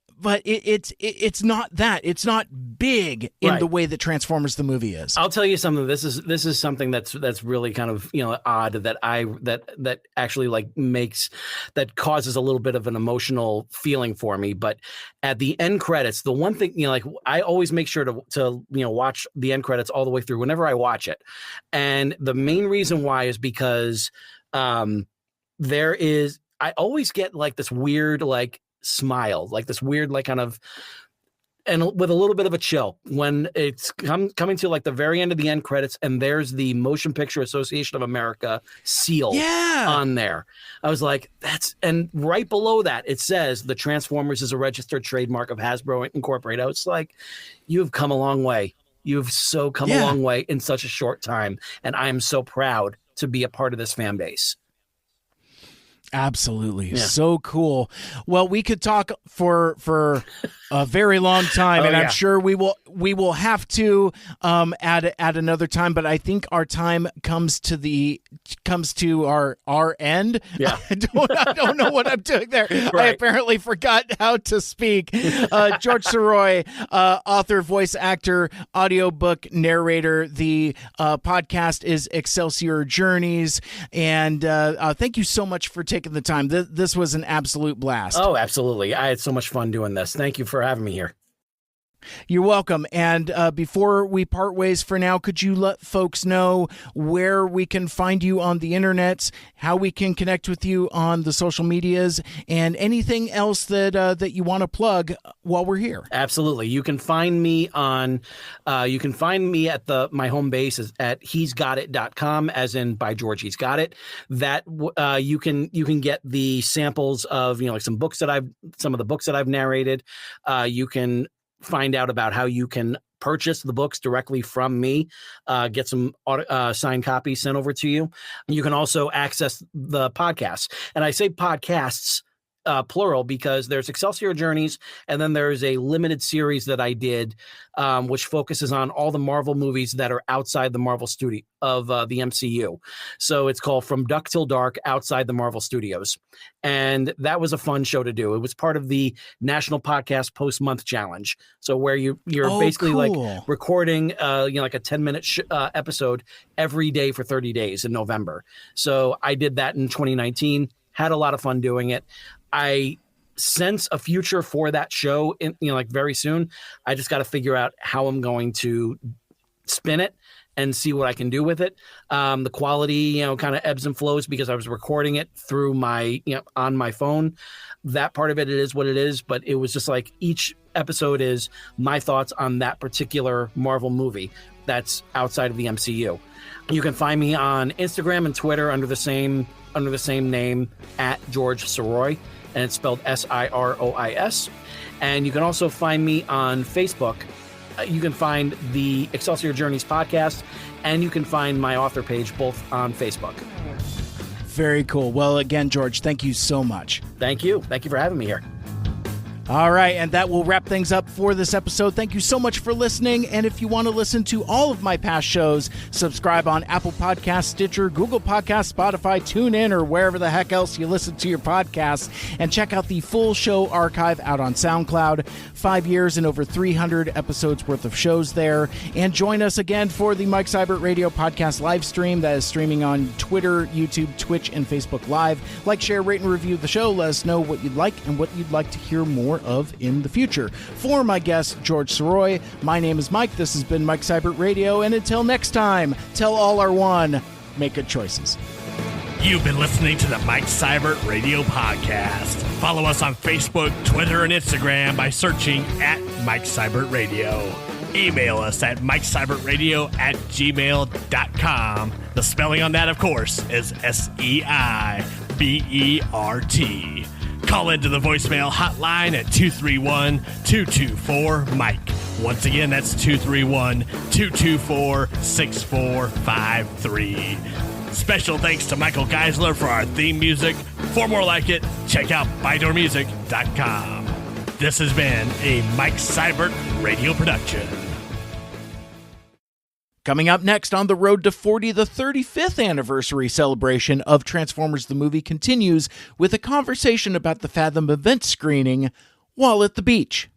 it's not that. It's not big in the way that Transformers the movie is. I'll tell you something. This is something that's really kind of, you know, odd that actually like that causes a little bit of an emotional feeling for me. But at the end credits, the one thing, you know, like I always make sure to you know, watch the end credits all the way through whenever I watch it. And the main reason why is because I always get like this weird like smile, like this weird like kind of, and with a little bit of a chill when it's coming to like the very end of the end credits, and there's the Motion Picture Association of America seal on there. I was like, and right below that it says the Transformers is a registered trademark of Hasbro Incorporated. I was like, you've come a long way. You've come a long way in such a short time, and I am so proud to be a part of this fan base. Absolutely. So cool. Well, we could talk for a very long time, and I'm sure we will have to at another time, but I think our time comes to our end. I don't know what I'm doing there. I apparently forgot how to speak. George Sirois, author, voice actor, audiobook narrator. The podcast is Excelsior Journeys, and thank you so much for taking the time. This was an absolute blast. Oh, absolutely. I had so much fun doing this. Thank you for having me here. You're welcome. And before we part ways for now, could you let folks know where we can find you on the internet, how we can connect with you on the social medias, and anything else that you want to plug while we're here? Absolutely. You can find me on, at my home base is at he'sgotit.com, as in by George He's Got It. That you can get the samples of, you know, like some of the books that I've narrated. You can find out about how you can purchase the books directly from me, get some signed copies sent over to you. You can also access the podcasts. And I say podcasts plural, because there's Excelsior Journeys, and then there's a limited series that I did, which focuses on all the Marvel movies that are outside the Marvel studio of the MCU. So it's called From Dusk Till Dark, Outside the Marvel Studios. And that was a fun show to do. It was part of the National Podcast Post-Month Challenge. So where you're basically cool. like recording, like a 10-minute episode every day for 30 days in November. So I did that in 2019, had a lot of fun doing it. I sense a future for that show in, very soon. I just got to figure out how I'm going to spin it and see what I can do with it. The quality, kind of ebbs and flows because I was recording it through my, on my phone. That part of it is what it is, but it was just like each episode is my thoughts on that particular Marvel movie that's outside of the MCU. You can find me on Instagram and Twitter under the same name at George Sirois, and it's spelled Sirois. And you can also find me on Facebook. You can find the Excelsior Journeys podcast, and you can find my author page both on Facebook. Very cool. Well, again, George, thank you so much. Thank you. Thank you for having me here. All right, and that will wrap things up for this episode. Thank you so much for listening, and if you want to listen to all of my past shows, subscribe on Apple Podcasts, Stitcher, Google Podcasts, Spotify, TuneIn, or wherever the heck else you listen to your podcasts, and check out the full show archive out on SoundCloud. 5 years and over 300 episodes worth of shows there, and join us again for the Mike Seibert Radio Podcast live stream that is streaming on Twitter, YouTube, Twitch, and Facebook Live. Like, share, rate, and review the show. Let us know what you'd like and what you'd like to hear more of in the future. For my guest, George Sirois, my name is Mike. This has been Mike Seibert Radio, and until next time, tell all our one, make good choices. You've been listening to the Mike Seibert Radio Podcast. Follow us on Facebook, Twitter, and Instagram by searching at Mike Seibert Radio. Email us at mikeseibertradio@gmail.com. The spelling on that, of course, is SEIBERT. Call into the voicemail hotline at 231-224-MIKE. Once again, that's 231-224-6453. Special thanks to Michael Geisler for our theme music. For more like it, check out ByDoorMusic.com. This has been a Mike Seibert Radio production. Coming up next on the road to 40, the 35th anniversary celebration of Transformers the Movie continues with a conversation about the Fathom event screening while at the beach.